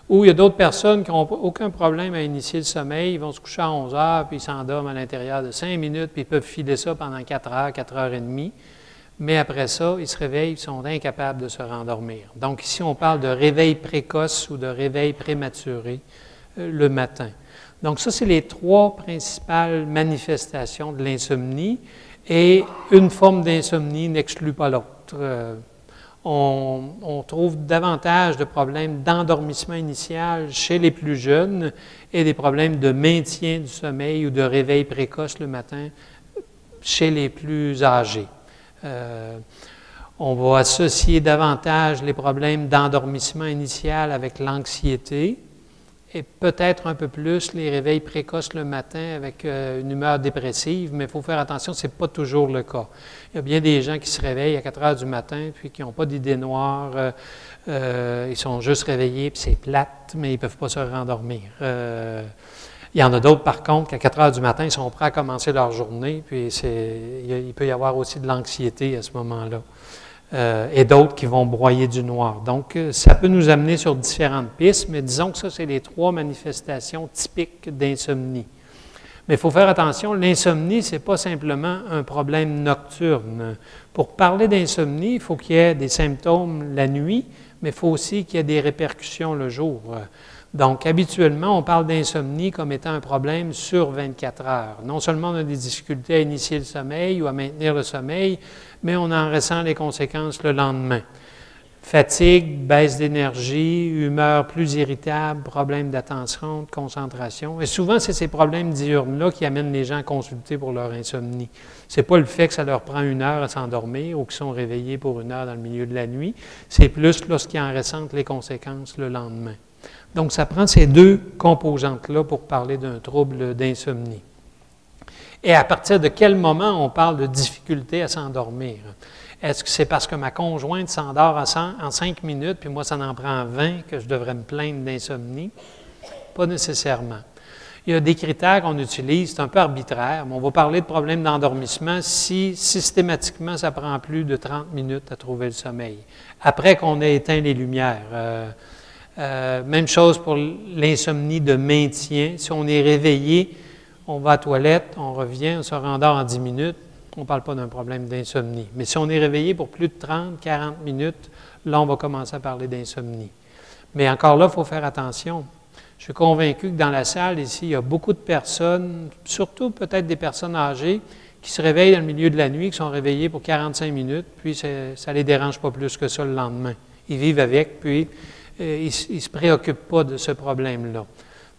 Ou il y a d'autres personnes qui n'ont aucun problème à initier le sommeil, ils vont se coucher à 11 heures, puis ils s'endorment à l'intérieur de 5 minutes, puis ils peuvent filer ça pendant 4 heures, 4 heures et demie. Mais après ça, ils se réveillent, ils sont incapables de se rendormir. Donc ici, on parle de réveil précoce ou de réveil prématuré le matin. Donc ça, c'est les 3 principales manifestations de l'insomnie et une forme d'insomnie n'exclut pas l'autre. On trouve davantage de problèmes d'endormissement initial chez les plus jeunes et des problèmes de maintien du sommeil ou de réveil précoce le matin chez les plus âgés. On va associer davantage les problèmes d'endormissement initial avec l'anxiété et peut-être un peu plus les réveils précoces le matin avec une humeur dépressive, mais il faut faire attention, ce n'est pas toujours le cas. Il y a bien des gens qui se réveillent à 4 heures du matin puis qui n'ont pas d'idées noires, ils sont juste réveillés puis c'est plate, mais ils ne peuvent pas se rendormir. Il y en a d'autres, par contre, qu'à 4 heures du matin, ils sont prêts à commencer leur journée, puis il peut y avoir aussi de l'anxiété à ce moment-là. Et d'autres qui vont broyer du noir. Donc, ça peut nous amener sur différentes pistes, mais disons que ça, c'est les 3 manifestations typiques d'insomnie. Mais il faut faire attention, l'insomnie, ce n'est pas simplement un problème nocturne. Pour parler d'insomnie, il faut qu'il y ait des symptômes la nuit, mais il faut aussi qu'il y ait des répercussions le jour. Donc, habituellement, on parle d'insomnie comme étant un problème sur 24 heures. Non seulement on a des difficultés à initier le sommeil ou à maintenir le sommeil, mais on en ressent les conséquences le lendemain. Fatigue, baisse d'énergie, humeur plus irritable, problèmes d'attention, de concentration. Et souvent, c'est ces problèmes diurnes-là qui amènent les gens à consulter pour leur insomnie. Ce n'est pas le fait que ça leur prend 1 heure à s'endormir ou qu'ils sont réveillés pour 1 heure dans le milieu de la nuit. C'est plus lorsqu'ils en ressentent les conséquences le lendemain. Donc, ça prend ces 2 composantes-là pour parler d'un trouble d'insomnie. Et à partir de quel moment on parle de difficulté à s'endormir? Est-ce que c'est parce que ma conjointe s'endort en 5 minutes, puis moi, ça en prend 20, que je devrais me plaindre d'insomnie? Pas nécessairement. Il y a des critères qu'on utilise, c'est un peu arbitraire, mais on va parler de problèmes d'endormissement si systématiquement ça prend plus de 30 minutes à trouver le sommeil, après qu'on ait éteint les lumières. Même chose pour l'insomnie de maintien. Si on est réveillé, on va à la toilette, on revient, on se rendort en 10 minutes, on ne parle pas d'un problème d'insomnie. Mais si on est réveillé pour plus de 30, 40 minutes, là, on va commencer à parler d'insomnie. Mais encore là, il faut faire attention. Je suis convaincu que dans la salle, ici, il y a beaucoup de personnes, surtout peut-être des personnes âgées, qui se réveillent dans le milieu de la nuit, qui sont réveillées pour 45 minutes, puis ça ne les dérange pas plus que ça le lendemain. Ils vivent avec, puis ils ne se préoccupent pas de ce problème-là.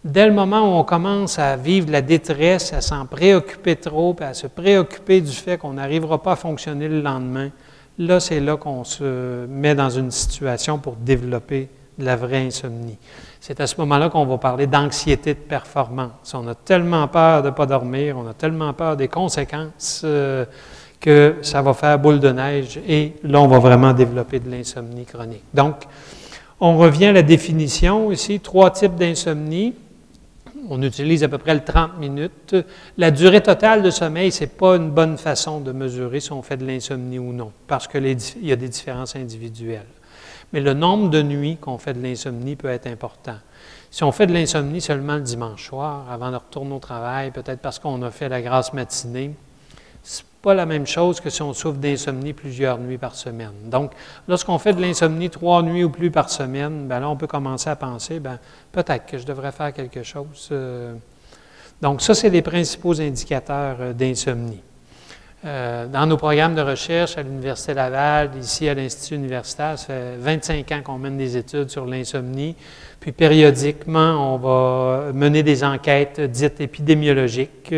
Dès le moment où on commence à vivre de la détresse, à s'en préoccuper trop, puis à se préoccuper du fait qu'on n'arrivera pas à fonctionner le lendemain, là, c'est là qu'on se met dans une situation pour développer de la vraie insomnie. C'est à ce moment-là qu'on va parler d'anxiété de performance. On a tellement peur de ne pas dormir, on a tellement peur des conséquences que ça va faire boule de neige et là, on va vraiment développer de l'insomnie chronique. Donc, on revient à la définition ici, 3 types d'insomnie. On utilise à peu près le 30 minutes. La durée totale de sommeil, ce n'est pas une bonne façon de mesurer si on fait de l'insomnie ou non, parce qu'il y a des différences individuelles. Mais le nombre de nuits qu'on fait de l'insomnie peut être important. Si on fait de l'insomnie seulement le dimanche soir, avant de retourner au travail, peut-être parce qu'on a fait la grasse matinée, c'est pas la même chose que si on souffre d'insomnie plusieurs nuits par semaine. Donc, lorsqu'on fait de l'insomnie 3 nuits ou plus par semaine, bien là, on peut commencer à penser, bien, peut-être que je devrais faire quelque chose. Donc, ça, c'est les principaux indicateurs d'insomnie. Dans nos programmes de recherche à l'Université Laval, ici à l'Institut universitaire, ça fait 25 ans qu'on mène des études sur l'insomnie. Puis périodiquement, on va mener des enquêtes dites épidémiologiques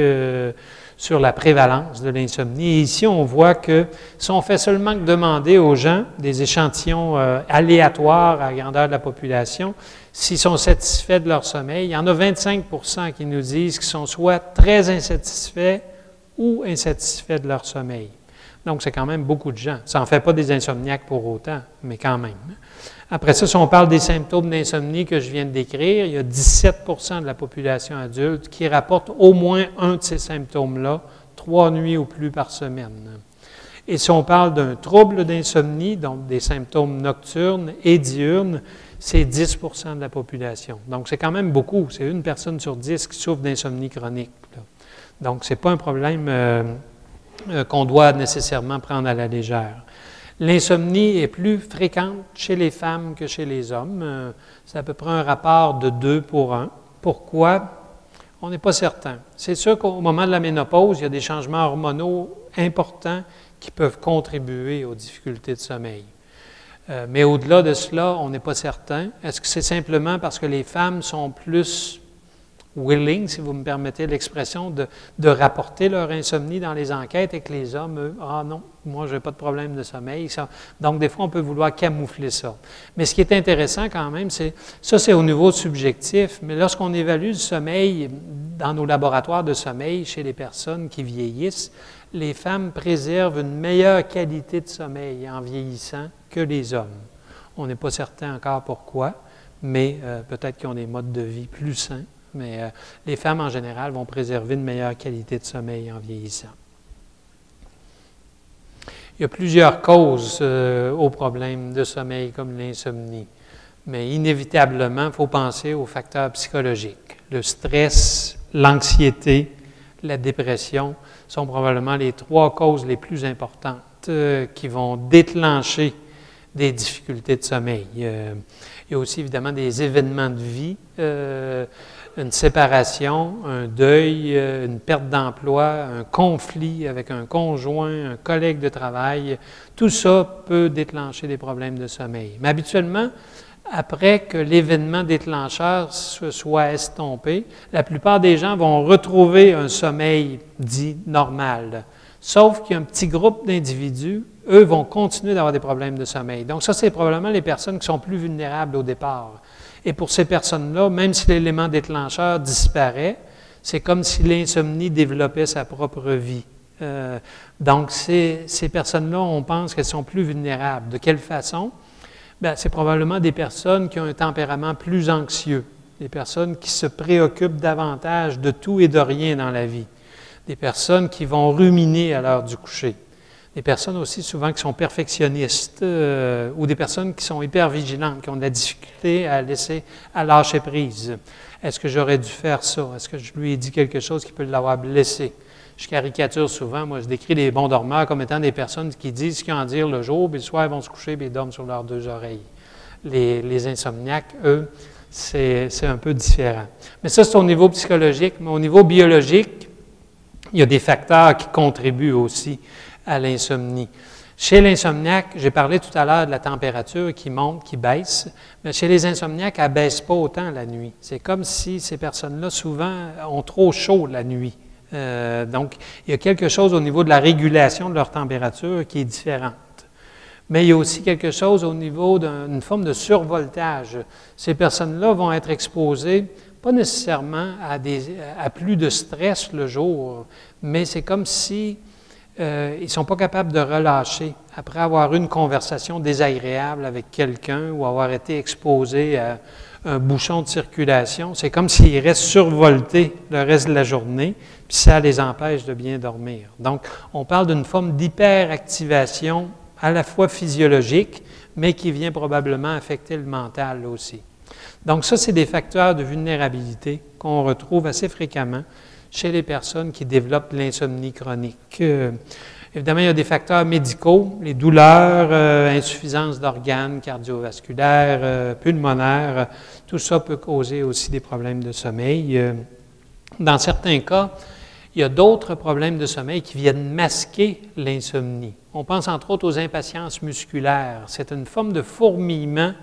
sur la prévalence de l'insomnie. Et ici, on voit que si on fait seulement que demander aux gens des échantillons aléatoires à la grandeur de la population, s'ils sont satisfaits de leur sommeil, il y en a 25 qui nous disent qu'ils sont soit très insatisfaits ou insatisfaits de leur sommeil. Donc, c'est quand même beaucoup de gens. Ça n'en fait pas des insomniaques pour autant, mais quand même. Après ça, si on parle des symptômes d'insomnie que je viens de décrire, il y a 17 de la population adulte qui rapporte au moins un de ces symptômes-là, 3 nuits ou plus par semaine. Et si on parle d'un trouble d'insomnie, donc des symptômes nocturnes et diurnes, c'est 10 de la population. Donc, c'est quand même beaucoup. C'est 1 personne sur 10 qui souffre d'insomnie chronique, là. Donc, ce n'est pas un problème qu'on doit nécessairement prendre à la légère. L'insomnie est plus fréquente chez les femmes que chez les hommes. C'est à peu près un rapport de 2 pour 1. Pourquoi? On n'est pas certain. C'est sûr qu'au moment de la ménopause, il y a des changements hormonaux importants qui peuvent contribuer aux difficultés de sommeil. Mais au-delà de cela, on n'est pas certain. Est-ce que c'est simplement parce que les femmes sont plus willing, si vous me permettez l'expression, de rapporter leur insomnie dans les enquêtes et que les hommes, eux, ah non, moi, je n'ai pas de problème de sommeil. Donc, des fois, on peut vouloir camoufler ça. Mais ce qui est intéressant quand même, c'est au niveau subjectif, mais lorsqu'on évalue le sommeil dans nos laboratoires de sommeil chez les personnes qui vieillissent, les femmes préservent une meilleure qualité de sommeil en vieillissant que les hommes. On n'est pas certain encore pourquoi, mais peut-être qu'ils ont des modes de vie plus sains. Mais les femmes, en général, vont préserver une meilleure qualité de sommeil en vieillissant. Il y a plusieurs causes aux problèmes de sommeil comme l'insomnie. Mais inévitablement, il faut penser aux facteurs psychologiques. Le stress, l'anxiété, la dépression sont probablement les 3 causes les plus importantes qui vont déclencher des difficultés de sommeil. Il y a aussi évidemment des événements de vie, une séparation, un deuil, une perte d'emploi, un conflit avec un conjoint, un collègue de travail. Tout ça peut déclencher des problèmes de sommeil. Mais habituellement, après que l'événement déclencheur se soit estompé, la plupart des gens vont retrouver un sommeil dit normal. Sauf qu'il y a un petit groupe d'individus, eux, vont continuer d'avoir des problèmes de sommeil. Donc ça, c'est probablement les personnes qui sont plus vulnérables au départ. Et pour ces personnes-là, même si l'élément déclencheur disparaît, c'est comme si l'insomnie développait sa propre vie. Donc ces personnes-là, on pense qu'elles sont plus vulnérables. De quelle façon? Bien, c'est probablement des personnes qui ont un tempérament plus anxieux, des personnes qui se préoccupent davantage de tout et de rien dans la vie, des personnes qui vont ruminer à l'heure du coucher, des personnes aussi souvent qui sont perfectionnistes ou des personnes qui sont hyper vigilantes, qui ont de la difficulté à lâcher prise. Est-ce que j'aurais dû faire ça? Est-ce que je lui ai dit quelque chose qui peut l'avoir blessé? Je caricature souvent, moi je décris les bons dormeurs comme étant des personnes qui disent ce qu'ils ont à dire le jour, puis le soir ils vont se coucher et ils dorment sur leurs 2 oreilles. Les insomniaques, eux, c'est un peu différent. Mais ça, c'est au niveau psychologique. Mais au niveau biologique, il y a des facteurs qui contribuent aussi à l'insomnie. Chez l'insomniaque, j'ai parlé tout à l'heure de la température qui monte, qui baisse, mais chez les insomniaques, elle ne baisse pas autant la nuit. C'est comme si ces personnes-là, souvent, ont trop chaud la nuit. Donc, il y a quelque chose au niveau de la régulation de leur température qui est différente. Mais il y a aussi quelque chose au niveau d'une forme de survoltage. Ces personnes-là vont être exposées, pas nécessairement à plus de stress le jour, mais c'est comme si ils ne sont pas capables de relâcher après avoir eu une conversation désagréable avec quelqu'un ou avoir été exposés à un bouchon de circulation. C'est comme s'ils restent survoltés le reste de la journée, puis ça les empêche de bien dormir. Donc, on parle d'une forme d'hyperactivation à la fois physiologique, mais qui vient probablement affecter le mental aussi. Donc ça, c'est des facteurs de vulnérabilité qu'on retrouve assez fréquemment chez les personnes qui développent l'insomnie chronique. Évidemment, il y a des facteurs médicaux, les douleurs, insuffisance d'organes cardiovasculaires, pulmonaires, tout ça peut causer aussi des problèmes de sommeil. Dans certains cas, Il y a d'autres problèmes de sommeil qui viennent masquer l'insomnie. On pense entre autres aux impatiences musculaires. C'est une forme de fourmillement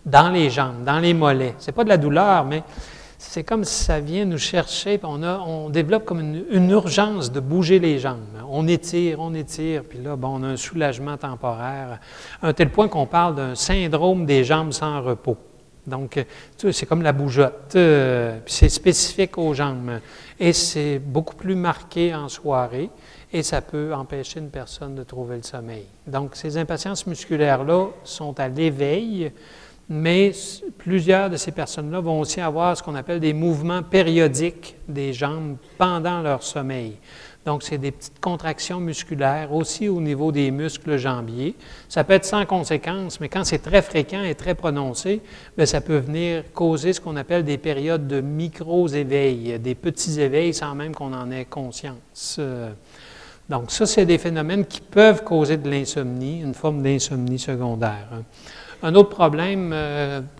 dans les jambes, dans les mollets. Ce n'est pas de la douleur, mais c'est comme si ça vient nous chercher, puis on développe comme une urgence de bouger les jambes. On étire, puis là, bon, on a un soulagement temporaire, à un tel point qu'on parle d'un syndrome des jambes sans repos. Donc, c'est comme la bougeotte, puis c'est spécifique aux jambes. Et c'est beaucoup plus marqué en soirée, et ça peut empêcher une personne de trouver le sommeil. Donc, ces impatiences musculaires-là sont à l'éveil, mais plusieurs de ces personnes-là vont aussi avoir ce qu'on appelle des mouvements périodiques des jambes pendant leur sommeil. Donc, c'est des petites contractions musculaires aussi au niveau des muscles jambiers. Ça peut être sans conséquence, mais quand c'est très fréquent et très prononcé, bien, ça peut venir causer ce qu'on appelle des périodes de micro-éveils, des petits éveils sans même qu'on en ait conscience. Donc, ça, c'est des phénomènes qui peuvent causer de l'insomnie, une forme d'insomnie secondaire. Un autre problème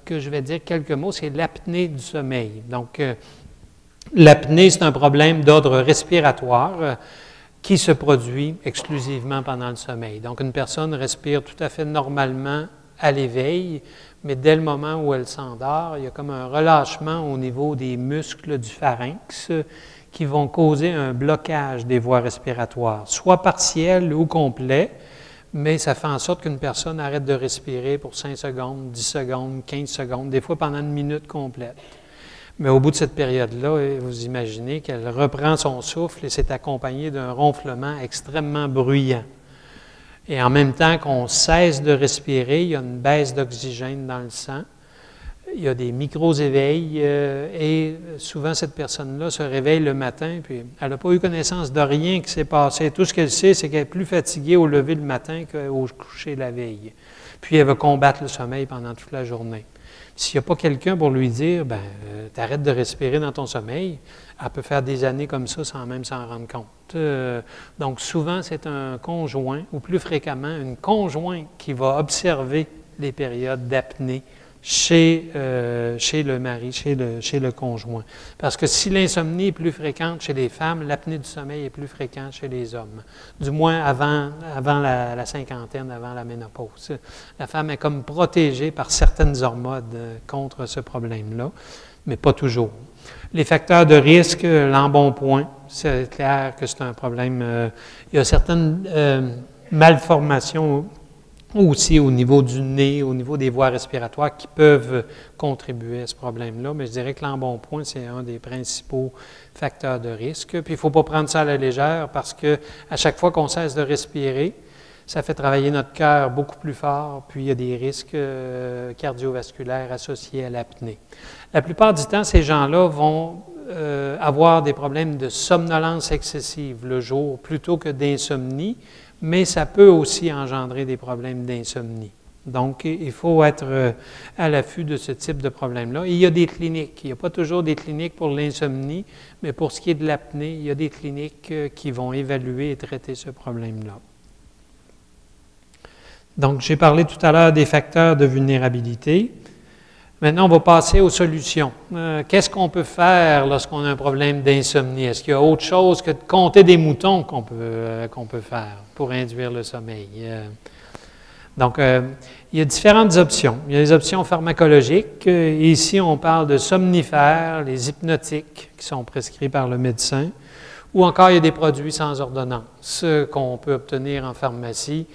que je vais dire quelques mots, c'est l'apnée du sommeil. Donc, l'apnée, c'est un problème d'ordre respiratoire qui se produit exclusivement pendant le sommeil. Donc, une personne respire tout à fait normalement à l'éveil, mais dès le moment où elle s'endort, il y a comme un relâchement au niveau des muscles du pharynx qui vont causer un blocage des voies respiratoires, soit partiel ou complet, mais ça fait en sorte qu'une personne arrête de respirer pour 5 secondes, 10 secondes, 15 secondes, des fois pendant une minute complète. Mais au bout de cette période-là, vous imaginez qu'elle reprend son souffle et c'est accompagné d'un ronflement extrêmement bruyant. Et en même temps qu'on cesse de respirer, il y a une baisse d'oxygène dans le sang, il y a des micro-éveils et souvent cette personne-là se réveille le matin puis elle n'a pas eu connaissance de rien qui s'est passé. Tout ce qu'elle sait, c'est qu'elle est plus fatiguée au lever le matin qu'au coucher la veille. Puis elle va combattre le sommeil pendant toute la journée. S'il n'y a pas quelqu'un pour lui dire, t'arrêtes de respirer dans ton sommeil, elle peut faire des années comme ça sans même s'en rendre compte. Donc souvent, c'est un conjoint, ou plus fréquemment, une conjointe qui va observer les périodes d'apnée chez le mari, chez le conjoint. Parce que si l'insomnie est plus fréquente chez les femmes, l'apnée du sommeil est plus fréquente chez les hommes. Du moins avant la cinquantaine, avant la ménopause. La femme est comme protégée par certaines hormones contre ce problème-là, mais pas toujours. Les facteurs de risque, l'embonpoint, c'est clair que c'est un problème. Il y a certaines malformations aussi au niveau du nez, au niveau des voies respiratoires qui peuvent contribuer à ce problème-là. Mais je dirais que l'embonpoint, c'est un des principaux facteurs de risque. Puis il ne faut pas prendre ça à la légère parce qu'à chaque fois qu'on cesse de respirer, ça fait travailler notre cœur beaucoup plus fort, puis il y a des risques cardiovasculaires associés à l'apnée. La plupart du temps, ces gens-là vont avoir des problèmes de somnolence excessive le jour plutôt que d'insomnie, mais ça peut aussi engendrer des problèmes d'insomnie. Donc, il faut être à l'affût de ce type de problème-là. Et il y a des cliniques. Il n'y a pas toujours des cliniques pour l'insomnie, mais pour ce qui est de l'apnée, il y a des cliniques qui vont évaluer et traiter ce problème-là. Donc, j'ai parlé tout à l'heure des facteurs de vulnérabilité. Maintenant, on va passer aux solutions. Qu'est-ce qu'on peut faire lorsqu'on a un problème d'insomnie? Est-ce qu'il y a autre chose que de compter des moutons qu'on peut faire pour induire le sommeil? Donc, il y a différentes options. Il y a les options pharmacologiques. Ici, on parle de somnifères, les hypnotiques qui sont prescrits par le médecin. Ou encore, il y a des produits sans ordonnance qu'on peut obtenir en pharmacie.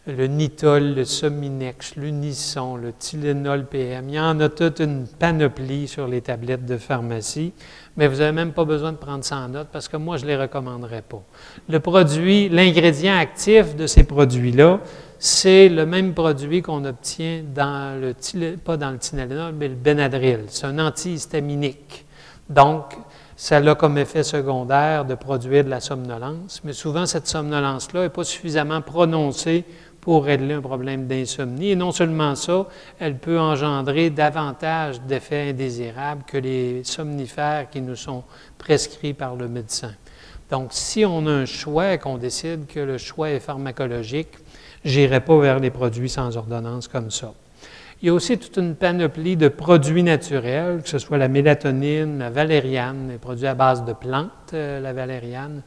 Le Nitol, le Sominex, l'Unisson, le Tylenol PM. Il y en a toute une panoplie sur les tablettes de pharmacie, mais vous n'avez même pas besoin de prendre ça en note parce que moi, je ne les recommanderais pas. Le produit, l'ingrédient actif de ces produits-là, c'est le même produit qu'on obtient dans pas dans le Tylenol, mais le Benadryl. C'est un antihistaminique. Donc, ça a comme effet secondaire de produire de la somnolence, mais souvent, cette somnolence-là n'est pas suffisamment prononcée pour régler un problème d'insomnie. Et non seulement ça, elle peut engendrer davantage d'effets indésirables que les somnifères qui nous sont prescrits par le médecin. Donc, si on a un choix et qu'on décide que le choix est pharmacologique, je n'irai pas vers les produits sans ordonnance comme ça. Il y a aussi toute une panoplie de produits naturels, que ce soit la mélatonine, la valériane, les produits à base de plantes, la valériane.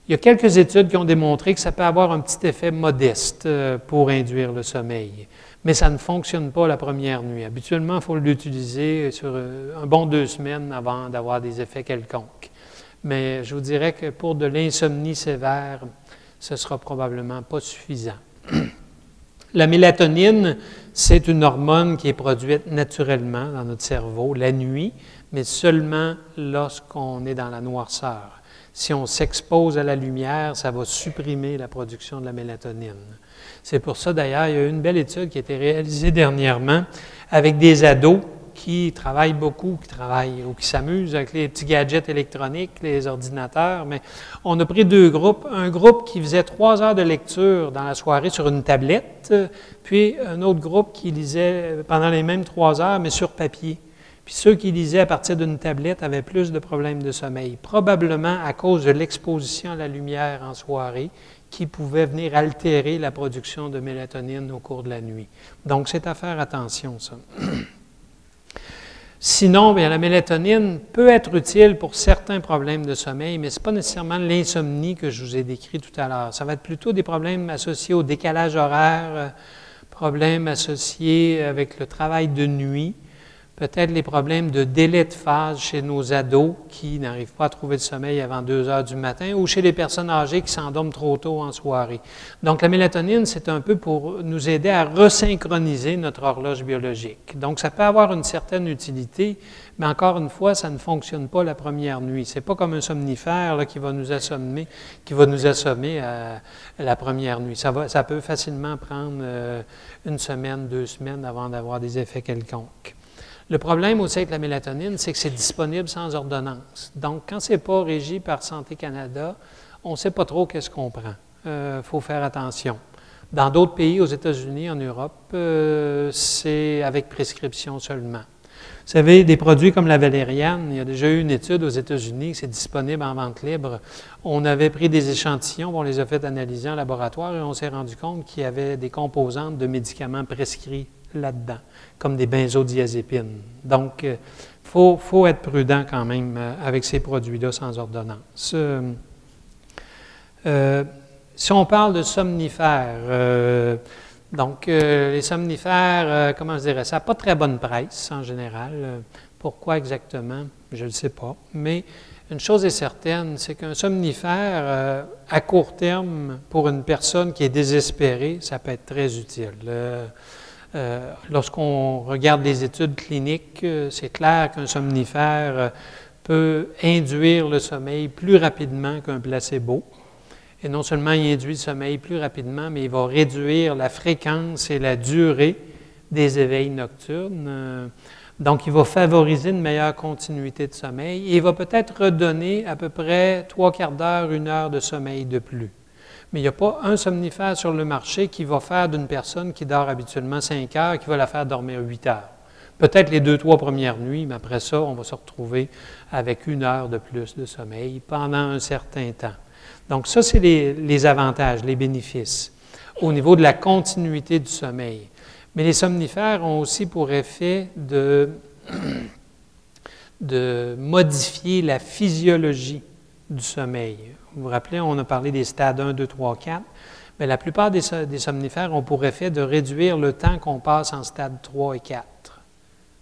Il y a quelques études qui ont démontré que ça peut avoir un petit effet modeste pour induire le sommeil, mais ça ne fonctionne pas la première nuit. Habituellement, il faut l'utiliser sur un bon 2 semaines avant d'avoir des effets quelconques. Mais je vous dirais que pour de l'insomnie sévère, ce ne sera probablement pas suffisant. La mélatonine, c'est une hormone qui est produite naturellement dans notre cerveau la nuit, mais seulement lorsqu'on est dans la noirceur. Si on s'expose à la lumière, ça va supprimer la production de la mélatonine. C'est pour ça, d'ailleurs, il y a eu une belle étude qui a été réalisée dernièrement avec des ados qui travaillent beaucoup, ou qui s'amusent avec les petits gadgets électroniques, les ordinateurs. Mais on a pris 2 groupes. Un groupe qui faisait 3 heures de lecture dans la soirée sur une tablette, puis un autre groupe qui lisait pendant les mêmes 3 heures, mais sur papier. Puis ceux qui lisaient à partir d'une tablette avaient plus de problèmes de sommeil, probablement à cause de l'exposition à la lumière en soirée qui pouvait venir altérer la production de mélatonine au cours de la nuit. Donc, c'est à faire attention, ça. Sinon, bien, la mélatonine peut être utile pour certains problèmes de sommeil, mais ce n'est pas nécessairement l'insomnie que je vous ai décrit tout à l'heure. Ça va être plutôt des problèmes associés au décalage horaire, problèmes associés avec le travail de nuit, peut-être les problèmes de délai de phase chez nos ados qui n'arrivent pas à trouver le sommeil avant 2 heures du matin ou chez les personnes âgées qui s'endorment trop tôt en soirée. Donc, la mélatonine, c'est un peu pour nous aider à resynchroniser notre horloge biologique. Donc, ça peut avoir une certaine utilité, mais encore une fois, ça ne fonctionne pas la première nuit. Ce n'est pas comme un somnifère là, qui va nous assommer la première nuit. Ça peut facilement prendre 1 semaine, 2 semaines avant d'avoir des effets quelconques. Le problème aussi avec la mélatonine, c'est que c'est disponible sans ordonnance. Donc, quand ce n'est pas régi par Santé Canada, on ne sait pas trop qu'est-ce qu'on prend. Faut faire attention. Dans d'autres pays, aux États-Unis, en Europe, c'est avec prescription seulement. Vous savez, des produits comme la valériane, il y a déjà eu une étude aux États-Unis, c'est disponible en vente libre. On avait pris des échantillons, on les a fait analyser en laboratoire et on s'est rendu compte qu'il y avait des composantes de médicaments prescrits là-dedans, comme des benzodiazépines. Donc, il faut être prudent quand même avec ces produits-là sans ordonnance. Si on parle de somnifères, les somnifères, comment je dirais ça, pas très bonne presse en général. Pourquoi exactement? Je ne le sais pas. Mais une chose est certaine, c'est qu'un somnifère, à court terme, pour une personne qui est désespérée, ça peut être très utile. Lorsqu'on regarde des études cliniques, c'est clair qu'un somnifère peut induire le sommeil plus rapidement qu'un placebo. Et non seulement il induit le sommeil plus rapidement, mais il va réduire la fréquence et la durée des éveils nocturnes. Donc, il va favoriser une meilleure continuité de sommeil et il va peut-être redonner à peu près 3/4 d'heure, 1 heure de sommeil de plus. Mais il n'y a pas un somnifère sur le marché qui va faire d'une personne qui dort habituellement 5 heures, qui va la faire dormir 8 heures. Peut-être les 2-3 premières nuits, mais après ça, on va se retrouver avec 1 heure de plus de sommeil pendant un certain temps. Donc ça, c'est les avantages, les bénéfices au niveau de la continuité du sommeil. Mais les somnifères ont aussi pour effet de modifier la physiologie du sommeil. Vous vous rappelez, on a parlé des stades 1, 2, 3, 4. Mais la plupart des somnifères ont pour effet de réduire le temps qu'on passe en stade 3 et 4.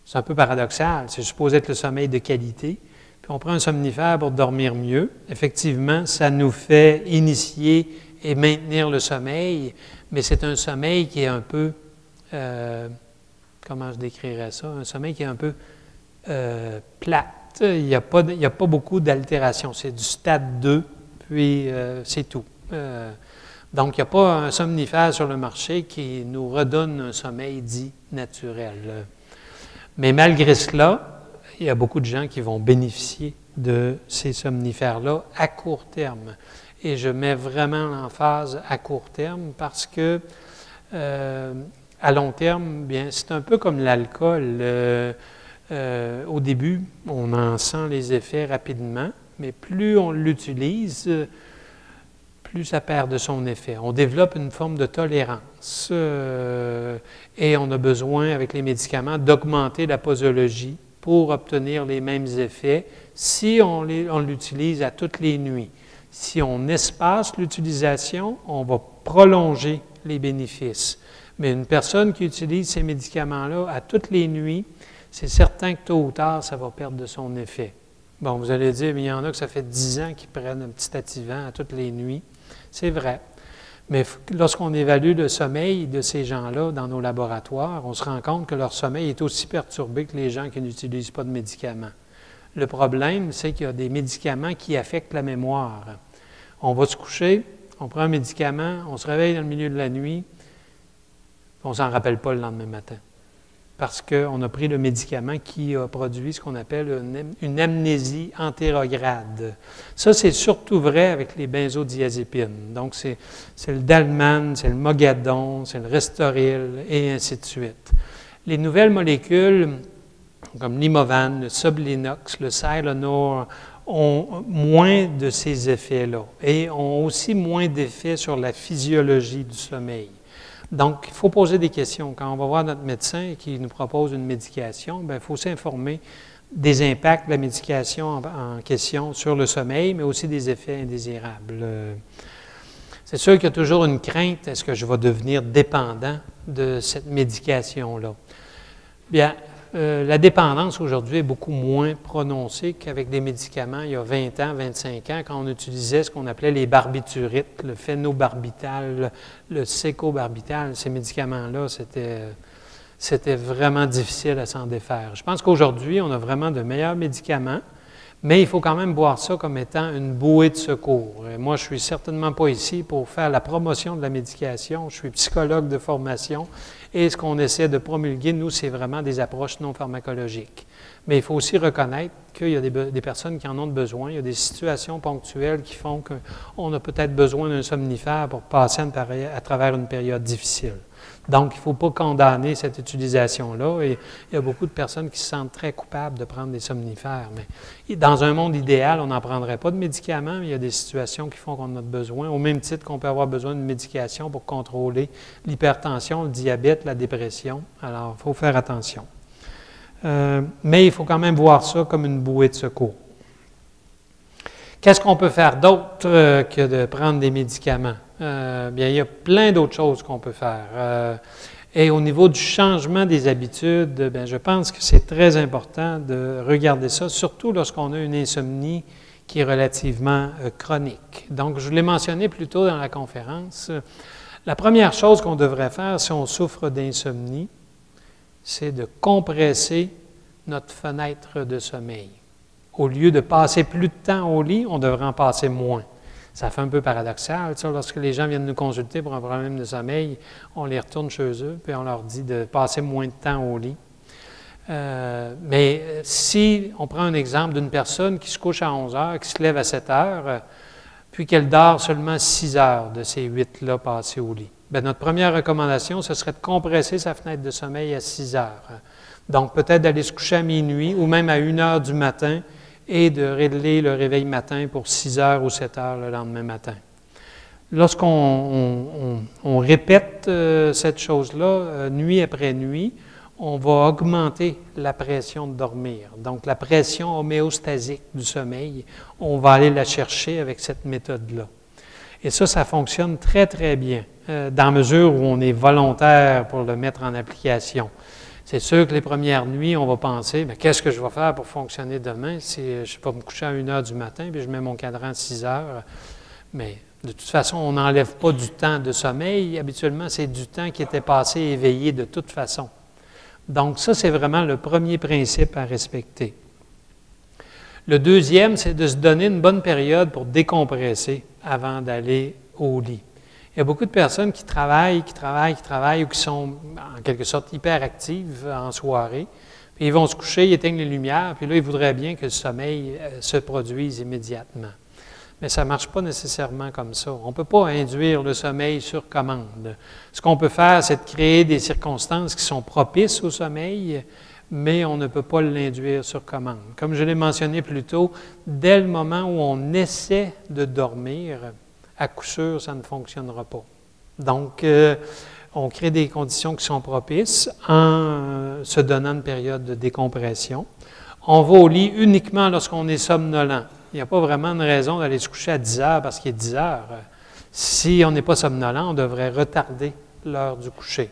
C'est un peu paradoxal. C'est supposé être le sommeil de qualité. Puis on prend un somnifère pour dormir mieux. Effectivement, ça nous fait initier et maintenir le sommeil, mais c'est un sommeil qui est un peu, comment je décrirais ça? Un sommeil qui est un peu plate. Il n'y a pas beaucoup d'altération. C'est du stade 2. Puis, c'est tout. Donc, il n'y a pas un somnifère sur le marché qui nous redonne un sommeil dit naturel. Mais malgré cela, il y a beaucoup de gens qui vont bénéficier de ces somnifères-là à court terme. Et je mets vraiment l'emphase à court terme parce que, à long terme, bien, c'est un peu comme l'alcool. Au début, on en sent les effets rapidement. Mais plus on l'utilise, plus ça perd de son effet. On développe une forme de tolérance et on a besoin, avec les médicaments, d'augmenter la posologie pour obtenir les mêmes effets si on l'utilise à toutes les nuits. Si on espace l'utilisation, on va prolonger les bénéfices. Mais une personne qui utilise ces médicaments-là à toutes les nuits, c'est certain que tôt ou tard, ça va perdre de son effet. Bon, vous allez dire, mais il y en a que ça fait 10 ans qu'ils prennent un petit activant à toutes les nuits. C'est vrai. Mais lorsqu'on évalue le sommeil de ces gens-là dans nos laboratoires, on se rend compte que leur sommeil est aussi perturbé que les gens qui n'utilisent pas de médicaments. Le problème, c'est qu'il y a des médicaments qui affectent la mémoire. On va se coucher, on prend un médicament, on se réveille dans le milieu de la nuit, on ne s'en rappelle pas le lendemain matin. Parce qu'on a pris le médicament qui a produit ce qu'on appelle une amnésie antérograde. Ça, c'est surtout vrai avec les benzodiazépines. Donc, c'est le Dalman, c'est le Mogadon, c'est le Restoril, et ainsi de suite. Les nouvelles molécules, comme l'Imovan, le Sublinox, le Cylonor, ont moins de ces effets-là et ont aussi moins d'effets sur la physiologie du sommeil. Donc, il faut poser des questions. Quand on va voir notre médecin qui nous propose une médication, bien, il faut s'informer des impacts de la médication en question sur le sommeil, mais aussi des effets indésirables. C'est sûr qu'il y a toujours une crainte, est-ce que je vais devenir dépendant de cette médication-là? Bien, la dépendance aujourd'hui est beaucoup moins prononcée qu'avec des médicaments il y a 20 ans, 25 ans, quand on utilisait ce qu'on appelait les barbiturites, le phénobarbital, le sécobarbital. Ces médicaments-là, c'était vraiment difficile à s'en défaire. Je pense qu'aujourd'hui, on a vraiment de meilleurs médicaments, mais il faut quand même voir ça comme étant une bouée de secours. Et moi, je ne suis certainement pas ici pour faire la promotion de la médication. Je suis psychologue de formation. Et ce qu'on essaie de promulguer, nous, c'est vraiment des approches non pharmacologiques. Mais il faut aussi reconnaître qu'il y a des personnes qui en ont besoin. Il y a des situations ponctuelles qui font qu'on a peut-être besoin d'un somnifère pour passer à travers une période difficile. Donc, il ne faut pas condamner cette utilisation-là. Et il y a beaucoup de personnes qui se sentent très coupables de prendre des somnifères. Mais dans un monde idéal, on n'en prendrait pas de médicaments, mais il y a des situations qui font qu'on en a besoin, au même titre qu'on peut avoir besoin d'une médication pour contrôler l'hypertension, le diabète, la dépression. Alors, il faut faire attention. Mais il faut quand même voir ça comme une bouée de secours. Qu'est-ce qu'on peut faire d'autre que de prendre des médicaments? Bien, il y a plein d'autres choses qu'on peut faire. Et au niveau du changement des habitudes, bien, je pense que c'est très important de regarder ça, surtout lorsqu'on a une insomnie qui est relativement chronique. Donc, je l'ai mentionné plus tôt dans la conférence, la première chose qu'on devrait faire si on souffre d'insomnie, c'est de compresser notre fenêtre de sommeil. Au lieu de passer plus de temps au lit, on devrait en passer moins. Ça fait un peu paradoxal. Tu sais, lorsque les gens viennent nous consulter pour un problème de sommeil, on les retourne chez eux, puis on leur dit de passer moins de temps au lit. Mais si on prend un exemple d'une personne qui se couche à 11 heures, qui se lève à 7 heures, puis qu'elle dort seulement 6 heures de ces 8-là passées au lit, bien, notre première recommandation, ce serait de compresser sa fenêtre de sommeil à 6 heures. Donc, peut-être d'aller se coucher à minuit ou même à 1 heure du matin, et de régler le réveil matin pour 6 heures ou 7 heures le lendemain matin. Lorsqu'on répète cette chose-là, nuit après nuit, on va augmenter la pression de dormir. Donc, la pression homéostasique du sommeil, on va aller la chercher avec cette méthode-là. Et ça fonctionne très, très bien, dans la mesure où on est volontaire pour le mettre en application. C'est sûr que les premières nuits, on va penser, mais qu'est-ce que je vais faire pour fonctionner demain si je vais me coucher à 1 heure du matin puis je mets mon cadran à 6 heures? Mais de toute façon, on n'enlève pas du temps de sommeil. Habituellement, c'est du temps qui était passé éveillé de toute façon. Donc ça, c'est vraiment le premier principe à respecter. Le deuxième, c'est de se donner une bonne période pour décompresser avant d'aller au lit. Il y a beaucoup de personnes qui travaillent ou qui sont en quelque sorte hyperactives en soirée. Puis ils vont se coucher, ils éteignent les lumières, puis là, ils voudraient bien que le sommeil se produise immédiatement. Mais ça ne marche pas nécessairement comme ça. On ne peut pas induire le sommeil sur commande. Ce qu'on peut faire, c'est de créer des circonstances qui sont propices au sommeil, mais on ne peut pas l'induire sur commande. Comme je l'ai mentionné plus tôt, dès le moment où on essaie de dormir, à coup sûr, ça ne fonctionnera pas. Donc, on crée des conditions qui sont propices en se donnant une période de décompression. On va au lit uniquement lorsqu'on est somnolent. Il n'y a pas vraiment de raison d'aller se coucher à 10 heures parce qu'il est 10 heures. Si on n'est pas somnolent, on devrait retarder l'heure du coucher.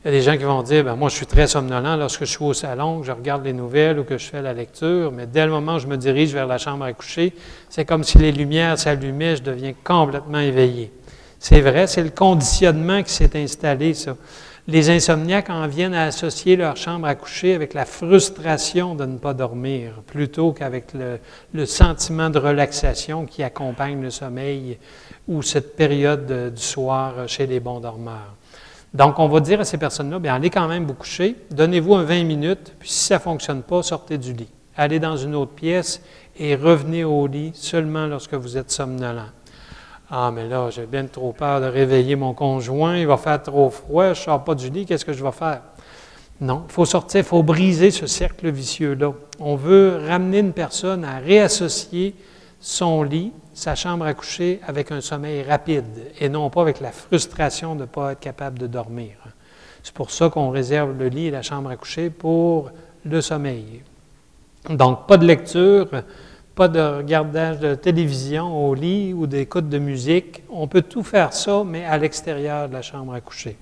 Il y a des gens qui vont dire, moi je suis très somnolent lorsque je suis au salon, que je regarde les nouvelles ou que je fais la lecture, mais dès le moment où je me dirige vers la chambre à coucher, c'est comme si les lumières s'allumaient, je deviens complètement éveillé. C'est vrai, c'est le conditionnement qui s'est installé, ça. Les insomniaques en viennent à associer leur chambre à coucher avec la frustration de ne pas dormir, plutôt qu'avec le sentiment de relaxation qui accompagne le sommeil ou cette période du soir chez les bons dormeurs. Donc, on va dire à ces personnes-là, bien, allez quand même vous coucher, donnez-vous un 20 minutes, puis si ça ne fonctionne pas, sortez du lit. Allez dans une autre pièce et revenez au lit seulement lorsque vous êtes somnolent. Ah, mais là, j'ai bien trop peur de réveiller mon conjoint, il va faire trop froid, je ne sors pas du lit, qu'est-ce que je vais faire? Non, il faut sortir, il faut briser ce cercle vicieux-là. On veut ramener une personne à réassocier son lit, sa chambre à coucher, avec un sommeil rapide et non pas avec la frustration de ne pas être capable de dormir. C'est pour ça qu'on réserve le lit et la chambre à coucher pour le sommeil. Donc, pas de lecture, pas de regardage de télévision au lit ou d'écoute de musique. On peut tout faire ça, mais à l'extérieur de la chambre à coucher.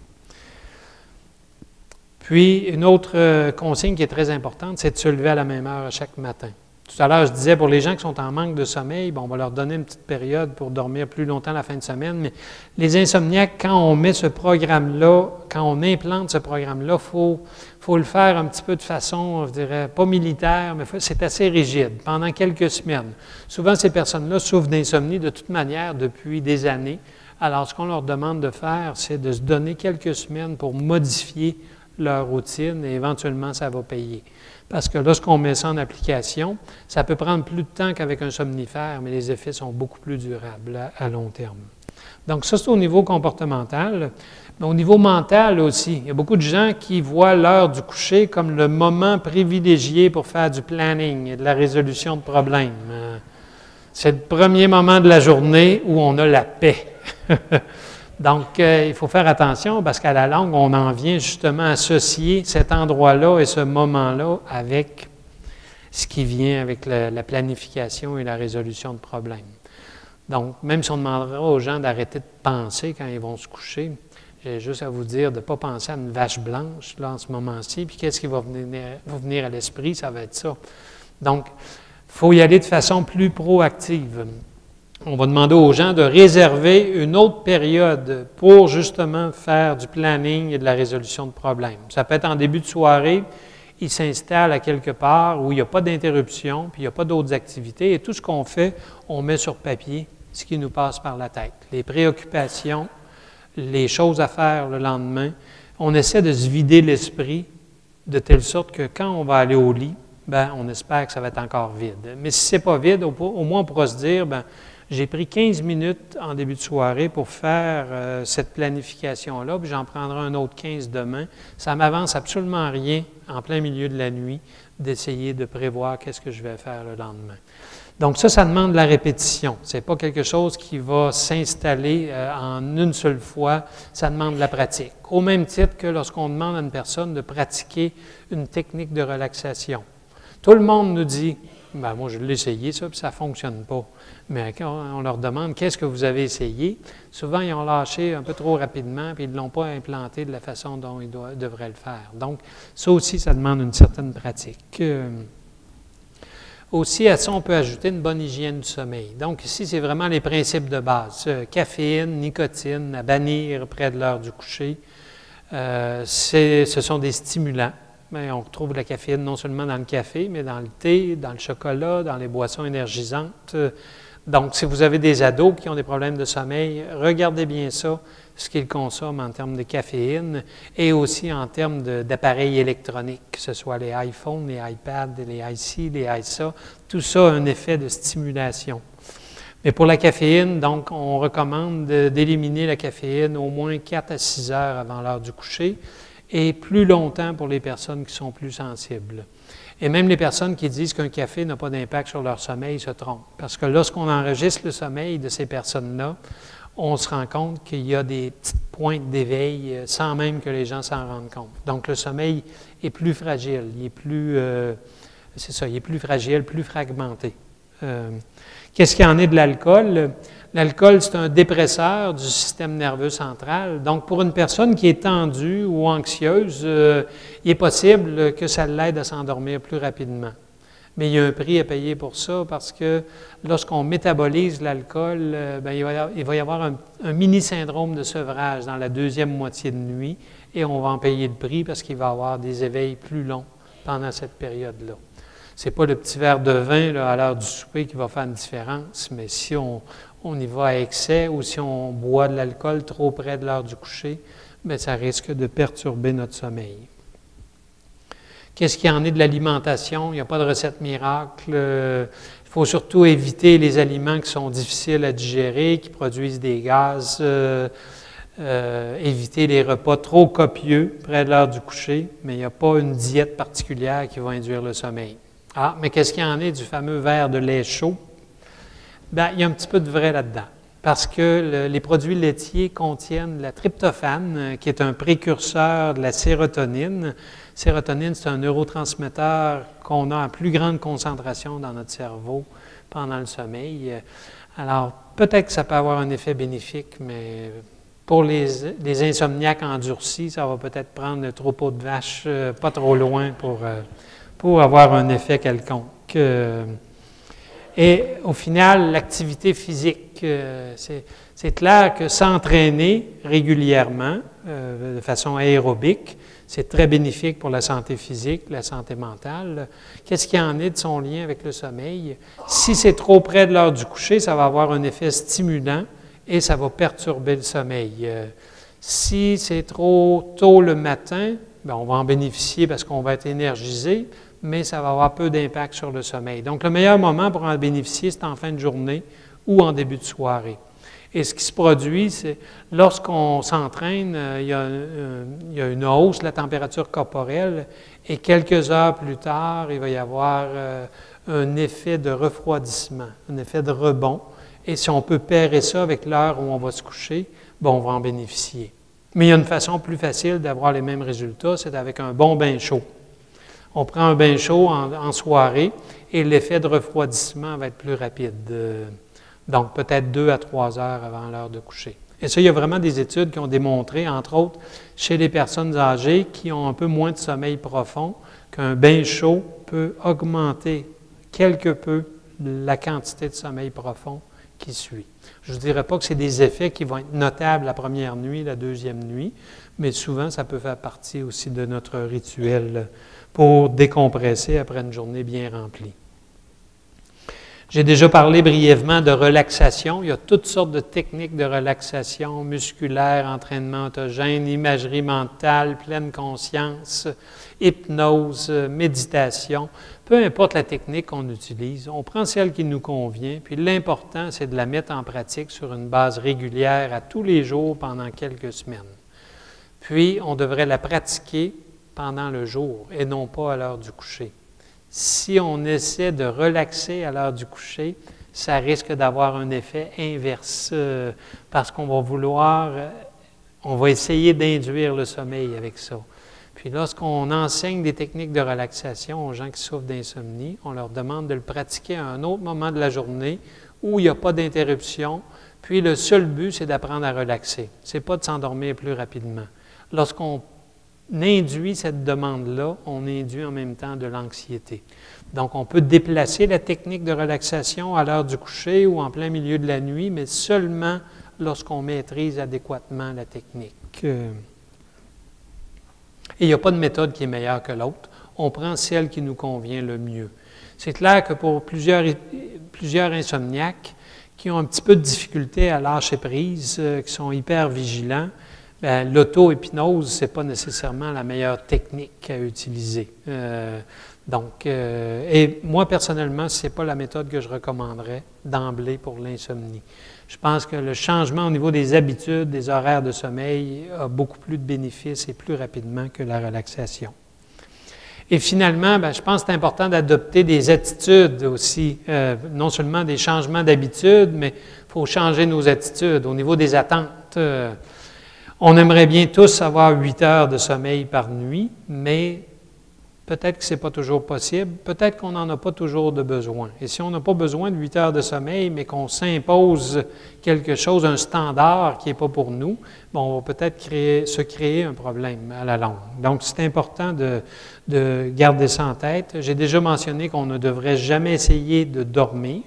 Puis, une autre consigne qui est très importante, c'est de se lever à la même heure chaque matin. Tout à l'heure, je disais, pour les gens qui sont en manque de sommeil, on va leur donner une petite période pour dormir plus longtemps la fin de semaine, mais les insomniaques, quand on met ce programme-là, quand on implante ce programme-là, il faut le faire un petit peu de façon, je dirais, pas militaire, mais c'est assez rigide, pendant quelques semaines. Souvent, ces personnes-là souffrent d'insomnie de toute manière depuis des années. Alors, ce qu'on leur demande de faire, c'est de se donner quelques semaines pour modifier leur routine et éventuellement, ça va payer. Parce que lorsqu'on met ça en application, ça peut prendre plus de temps qu'avec un somnifère, mais les effets sont beaucoup plus durables à long terme. Donc ça, c'est au niveau comportemental. Mais au niveau mental aussi, il y a beaucoup de gens qui voient l'heure du coucher comme le moment privilégié pour faire du planning et de la résolution de problèmes. C'est le premier moment de la journée où on a la paix. Donc, il faut faire attention parce qu'à la longue, on en vient justement associer cet endroit-là et ce moment-là avec ce qui vient avec la planification et la résolution de problèmes. Donc, même si on demandera aux gens d'arrêter de penser quand ils vont se coucher, j'ai juste à vous dire de ne pas penser à une vache blanche là, en ce moment-ci, puis qu'est-ce qui va vous venir à l'esprit, ça va être ça. Donc, il faut y aller de façon plus proactive. On va demander aux gens de réserver une autre période pour justement faire du planning et de la résolution de problèmes. Ça peut être en début de soirée, ils s'installent à quelque part où il n'y a pas d'interruption, puis il n'y a pas d'autres activités, et tout ce qu'on fait, on met sur papier ce qui nous passe par la tête. Les préoccupations, les choses à faire le lendemain. On essaie de se vider l'esprit de telle sorte que quand on va aller au lit, on espère que ça va être encore vide. Mais si ce n'est pas vide, au moins on pourra se dire, j'ai pris 15 minutes en début de soirée pour faire cette planification-là, puis j'en prendrai un autre 15 demain. Ça ne m'avance absolument rien en plein milieu de la nuit d'essayer de prévoir qu'est-ce que je vais faire le lendemain. Donc ça demande de la répétition. Ce n'est pas quelque chose qui va s'installer en une seule fois, ça demande de la pratique. Au même titre que lorsqu'on demande à une personne de pratiquer une technique de relaxation. Tout le monde nous dit, moi je l'ai essayé ça, puis ça ne fonctionne pas. Mais quand on leur demande qu'est-ce que vous avez essayé, souvent ils ont lâché un peu trop rapidement, puis ils ne l'ont pas implanté de la façon dont ils devraient le faire. Donc ça aussi, ça demande une certaine pratique. Aussi, à ça, on peut ajouter une bonne hygiène du sommeil. Donc ici, c'est vraiment les principes de base. Caféine, nicotine, à bannir près de l'heure du coucher. Ce sont des stimulants. Bien, on retrouve la caféine non seulement dans le café, mais dans le thé, dans le chocolat, dans les boissons énergisantes. Donc, si vous avez des ados qui ont des problèmes de sommeil, regardez bien ça, ce qu'ils consomment en termes de caféine et aussi en termes d'appareils électroniques, que ce soit les iPhones, les iPads, les IC, les ISA. Tout ça a un effet de stimulation. Mais pour la caféine, donc, on recommande d'éliminer la caféine au moins 4 à 6 heures avant l'heure du coucher et plus longtemps pour les personnes qui sont plus sensibles. Et même les personnes qui disent qu'un café n'a pas d'impact sur leur sommeil se trompent. Parce que lorsqu'on enregistre le sommeil de ces personnes-là, on se rend compte qu'il y a des petites pointes d'éveil sans même que les gens s'en rendent compte. Donc, le sommeil est plus fragile, il est plus, il est plus fragile, plus fragmenté. Qu'est-ce qu'il y en est de l'alcool? L'alcool, c'est un dépresseur du système nerveux central. Donc, pour une personne qui est tendue ou anxieuse, il est possible que ça l'aide à s'endormir plus rapidement. Mais il y a un prix à payer pour ça parce que lorsqu'on métabolise l'alcool, il va y avoir un mini-syndrome de sevrage dans la deuxième moitié de nuit et on va en payer le prix parce qu'il va y avoir des éveils plus longs pendant cette période-là. Ce n'est pas le petit verre de vin là, à l'heure du souper qui va faire une différence, mais si on y va à excès ou si on boit de l'alcool trop près de l'heure du coucher, bien, ça risque de perturber notre sommeil. Qu'est-ce qu'il y en est de l'alimentation? Il n'y a pas de recette miracle. Il faut surtout éviter les aliments qui sont difficiles à digérer, qui produisent des gaz. Éviter les repas trop copieux près de l'heure du coucher, mais il n'y a pas une diète particulière qui va induire le sommeil. Ah, mais qu'est-ce qu'il y en est du fameux verre de lait chaud? Bien, il y a un petit peu de vrai là-dedans, parce que les produits laitiers contiennent la tryptophane, qui est un précurseur de la sérotonine. Sérotonine, c'est un neurotransmetteur qu'on a à plus grande concentration dans notre cerveau pendant le sommeil. Alors, peut-être que ça peut avoir un effet bénéfique, mais pour les insomniaques endurcis, ça va peut-être prendre le troupeau de vaches pas trop loin pour avoir un effet quelconque. Et au final, l'activité physique, c'est clair que s'entraîner régulièrement, de façon aérobique, c'est très bénéfique pour la santé physique, la santé mentale. Qu'est-ce qu'il y en est de son lien avec le sommeil? Si c'est trop près de l'heure du coucher, ça va avoir un effet stimulant et ça va perturber le sommeil. Si c'est trop tôt le matin, bien, on va en bénéficier parce qu'on va être énergisé, mais ça va avoir peu d'impact sur le sommeil. Donc, le meilleur moment pour en bénéficier, c'est en fin de journée ou en début de soirée. Et ce qui se produit, c'est lorsqu'on s'entraîne, il y a une hausse de la température corporelle et quelques heures plus tard, il va y avoir un effet de refroidissement, un effet de rebond. Et si on peut pairer ça avec l'heure où on va se coucher, bien, on va en bénéficier. Mais il y a une façon plus facile d'avoir les mêmes résultats, c'est avec un bon bain chaud. On prend un bain chaud en soirée et l'effet de refroidissement va être plus rapide. Donc, peut-être 2 à 3 heures avant l'heure de coucher. Et ça, il y a vraiment des études qui ont démontré, entre autres, chez les personnes âgées qui ont un peu moins de sommeil profond, qu'un bain chaud peut augmenter quelque peu la quantité de sommeil profond qui suit. Je ne vous dirais pas que c'est des effets qui vont être notables la première nuit, la deuxième nuit, mais souvent, ça peut faire partie aussi de notre rituel pour décompresser après une journée bien remplie. J'ai déjà parlé brièvement de relaxation. Il y a toutes sortes de techniques de relaxation musculaire, entraînement autogène, imagerie mentale, pleine conscience, hypnose, méditation. Peu importe la technique qu'on utilise, on prend celle qui nous convient, puis l'important, c'est de la mettre en pratique sur une base régulière à tous les jours pendant quelques semaines. Puis, on devrait la pratiquer pendant le jour et non pas à l'heure du coucher. Si on essaie de relaxer à l'heure du coucher, ça risque d'avoir un effet inverse parce qu'on va on va essayer d'induire le sommeil avec ça. Puis lorsqu'on enseigne des techniques de relaxation aux gens qui souffrent d'insomnie, on leur demande de le pratiquer à un autre moment de la journée où il n'y a pas d'interruption. Puis le seul but, c'est d'apprendre à relaxer. Ce n'est pas de s'endormir plus rapidement. Lorsqu'on induit cette demande-là, on induit en même temps de l'anxiété. Donc, on peut déplacer la technique de relaxation à l'heure du coucher ou en plein milieu de la nuit, mais seulement lorsqu'on maîtrise adéquatement la technique. Et il n'y a pas de méthode qui est meilleure que l'autre. On prend celle qui nous convient le mieux. C'est clair que pour plusieurs insomniaques qui ont un petit peu de difficulté à lâcher prise, qui sont hyper vigilants, l'auto-hypnose, ce n'est pas nécessairement la meilleure technique à utiliser. Et moi, personnellement, ce n'est pas la méthode que je recommanderais d'emblée pour l'insomnie. Je pense que le changement au niveau des habitudes, des horaires de sommeil, a beaucoup plus de bénéfices et plus rapidement que la relaxation. Et finalement, je pense que c'est important d'adopter des attitudes aussi, non seulement des changements d'habitude, mais il faut changer nos attitudes. Au niveau des attentes, on aimerait bien tous avoir 8 heures de sommeil par nuit, mais peut-être que ce n'est pas toujours possible, peut-être qu'on n'en a pas toujours de besoin. Et si on n'a pas besoin de 8 heures de sommeil, mais qu'on s'impose quelque chose, un standard qui n'est pas pour nous, bon, on va peut-être se créer un problème à la longue. Donc, c'est important de garder ça en tête. J'ai déjà mentionné qu'on ne devrait jamais essayer de dormir.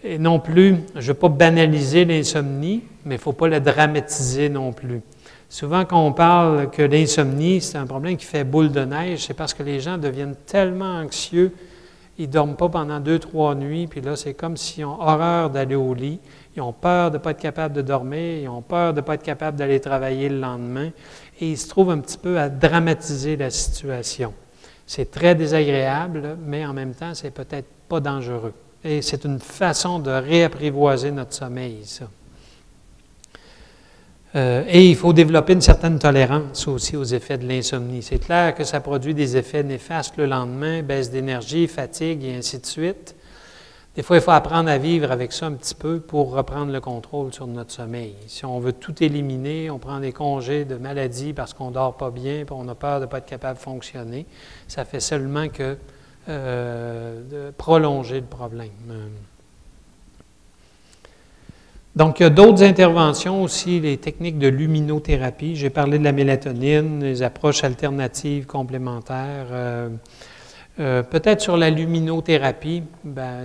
Et non plus, je ne veux pas banaliser l'insomnie, mais il ne faut pas la dramatiser non plus. Souvent, quand on parle que l'insomnie, c'est un problème qui fait boule de neige, c'est parce que les gens deviennent tellement anxieux, ils ne dorment pas pendant 2-3 nuits, puis là, c'est comme s'ils ont horreur d'aller au lit, ils ont peur de ne pas être capables de dormir, ils ont peur de ne pas être capables d'aller travailler le lendemain, et ils se trouvent un petit peu à dramatiser la situation. C'est très désagréable, mais en même temps, c'est peut-être pas dangereux. Et c'est une façon de réapprivoiser notre sommeil, ça. Et il faut développer une certaine tolérance aussi aux effets de l'insomnie. C'est clair que ça produit des effets néfastes le lendemain, baisse d'énergie, fatigue et ainsi de suite. Des fois, il faut apprendre à vivre avec ça un petit peu pour reprendre le contrôle sur notre sommeil. Si on veut tout éliminer, on prend des congés de maladie parce qu'on ne dort pas bien, puis on a peur de ne pas être capable de fonctionner, ça fait seulement que de prolonger le problème. Donc, il y a d'autres interventions aussi, les techniques de luminothérapie. J'ai parlé de la mélatonine, les approches alternatives complémentaires. Peut-être sur la luminothérapie,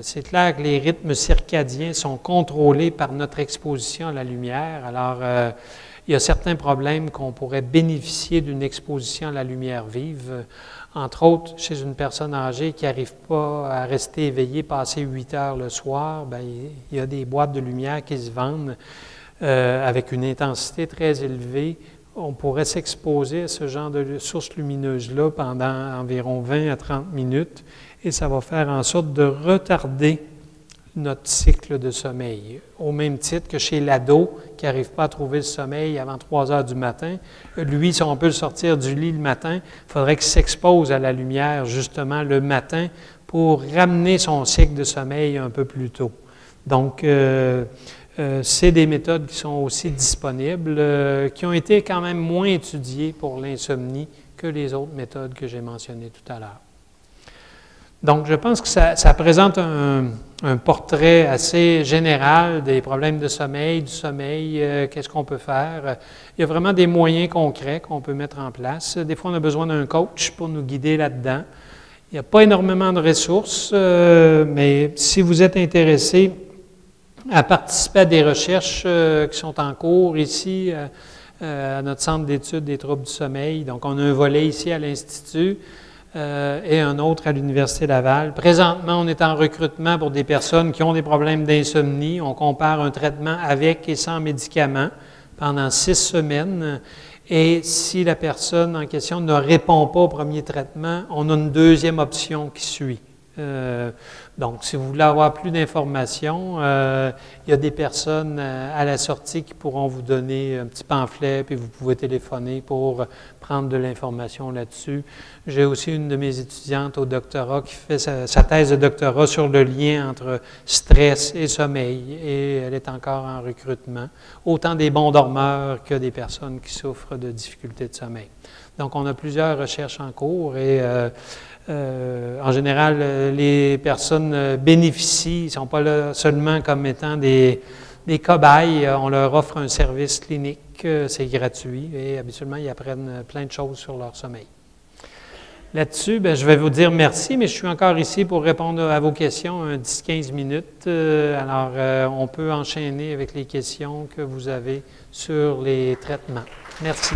c'est clair que les rythmes circadiens sont contrôlés par notre exposition à la lumière. Alors, il y a certains problèmes qu'on pourrait bénéficier d'une exposition à la lumière vive. Entre autres, chez une personne âgée qui n'arrive pas à rester éveillée, passer 8 heures le soir, il y a des boîtes de lumière qui se vendent avec une intensité très élevée. On pourrait s'exposer à ce genre de sources lumineuses-là pendant environ 20 à 30 minutes et ça va faire en sorte de retarder notre cycle de sommeil. Au même titre que chez l'ado qui n'arrive pas à trouver le sommeil avant 3 heures du matin, lui, si on peut le sortir du lit le matin, il faudrait qu'il s'expose à la lumière justement le matin pour ramener son cycle de sommeil un peu plus tôt. Donc, c'est des méthodes qui sont aussi disponibles, qui ont été quand même moins étudiées pour l'insomnie que les autres méthodes que j'ai mentionnées tout à l'heure. Donc, je pense que ça présente un portrait assez général des problèmes de sommeil, du sommeil, qu'est-ce qu'on peut faire. Il y a vraiment des moyens concrets qu'on peut mettre en place. Des fois, on a besoin d'un coach pour nous guider là-dedans. Il n'y a pas énormément de ressources, mais si vous êtes intéressé à participer à des recherches qui sont en cours ici, à notre centre d'études des troubles du sommeil, donc on a un volet ici à l'Institut, et un autre à l'Université Laval. Présentement, on est en recrutement pour des personnes qui ont des problèmes d'insomnie. On compare un traitement avec et sans médicaments pendant 6 semaines. Et si la personne en question ne répond pas au premier traitement, on a une deuxième option qui suit. Donc, si vous voulez avoir plus d'informations, il y a des personnes à la sortie qui pourront vous donner un petit pamphlet, puis vous pouvez téléphoner pour prendre de l'information là-dessus. J'ai aussi une de mes étudiantes au doctorat qui fait sa thèse de doctorat sur le lien entre stress et sommeil, et elle est encore en recrutement, autant des bons dormeurs que des personnes qui souffrent de difficultés de sommeil. Donc, on a plusieurs recherches en cours et en général, les personnes bénéficient, ils ne sont pas là seulement comme étant des cobayes, on leur offre un service clinique, c'est gratuit et habituellement, ils apprennent plein de choses sur leur sommeil. Là-dessus, je vais vous dire merci, mais je suis encore ici pour répondre à vos questions 10-15 minutes. Alors, on peut enchaîner avec les questions que vous avez sur les traitements. Merci.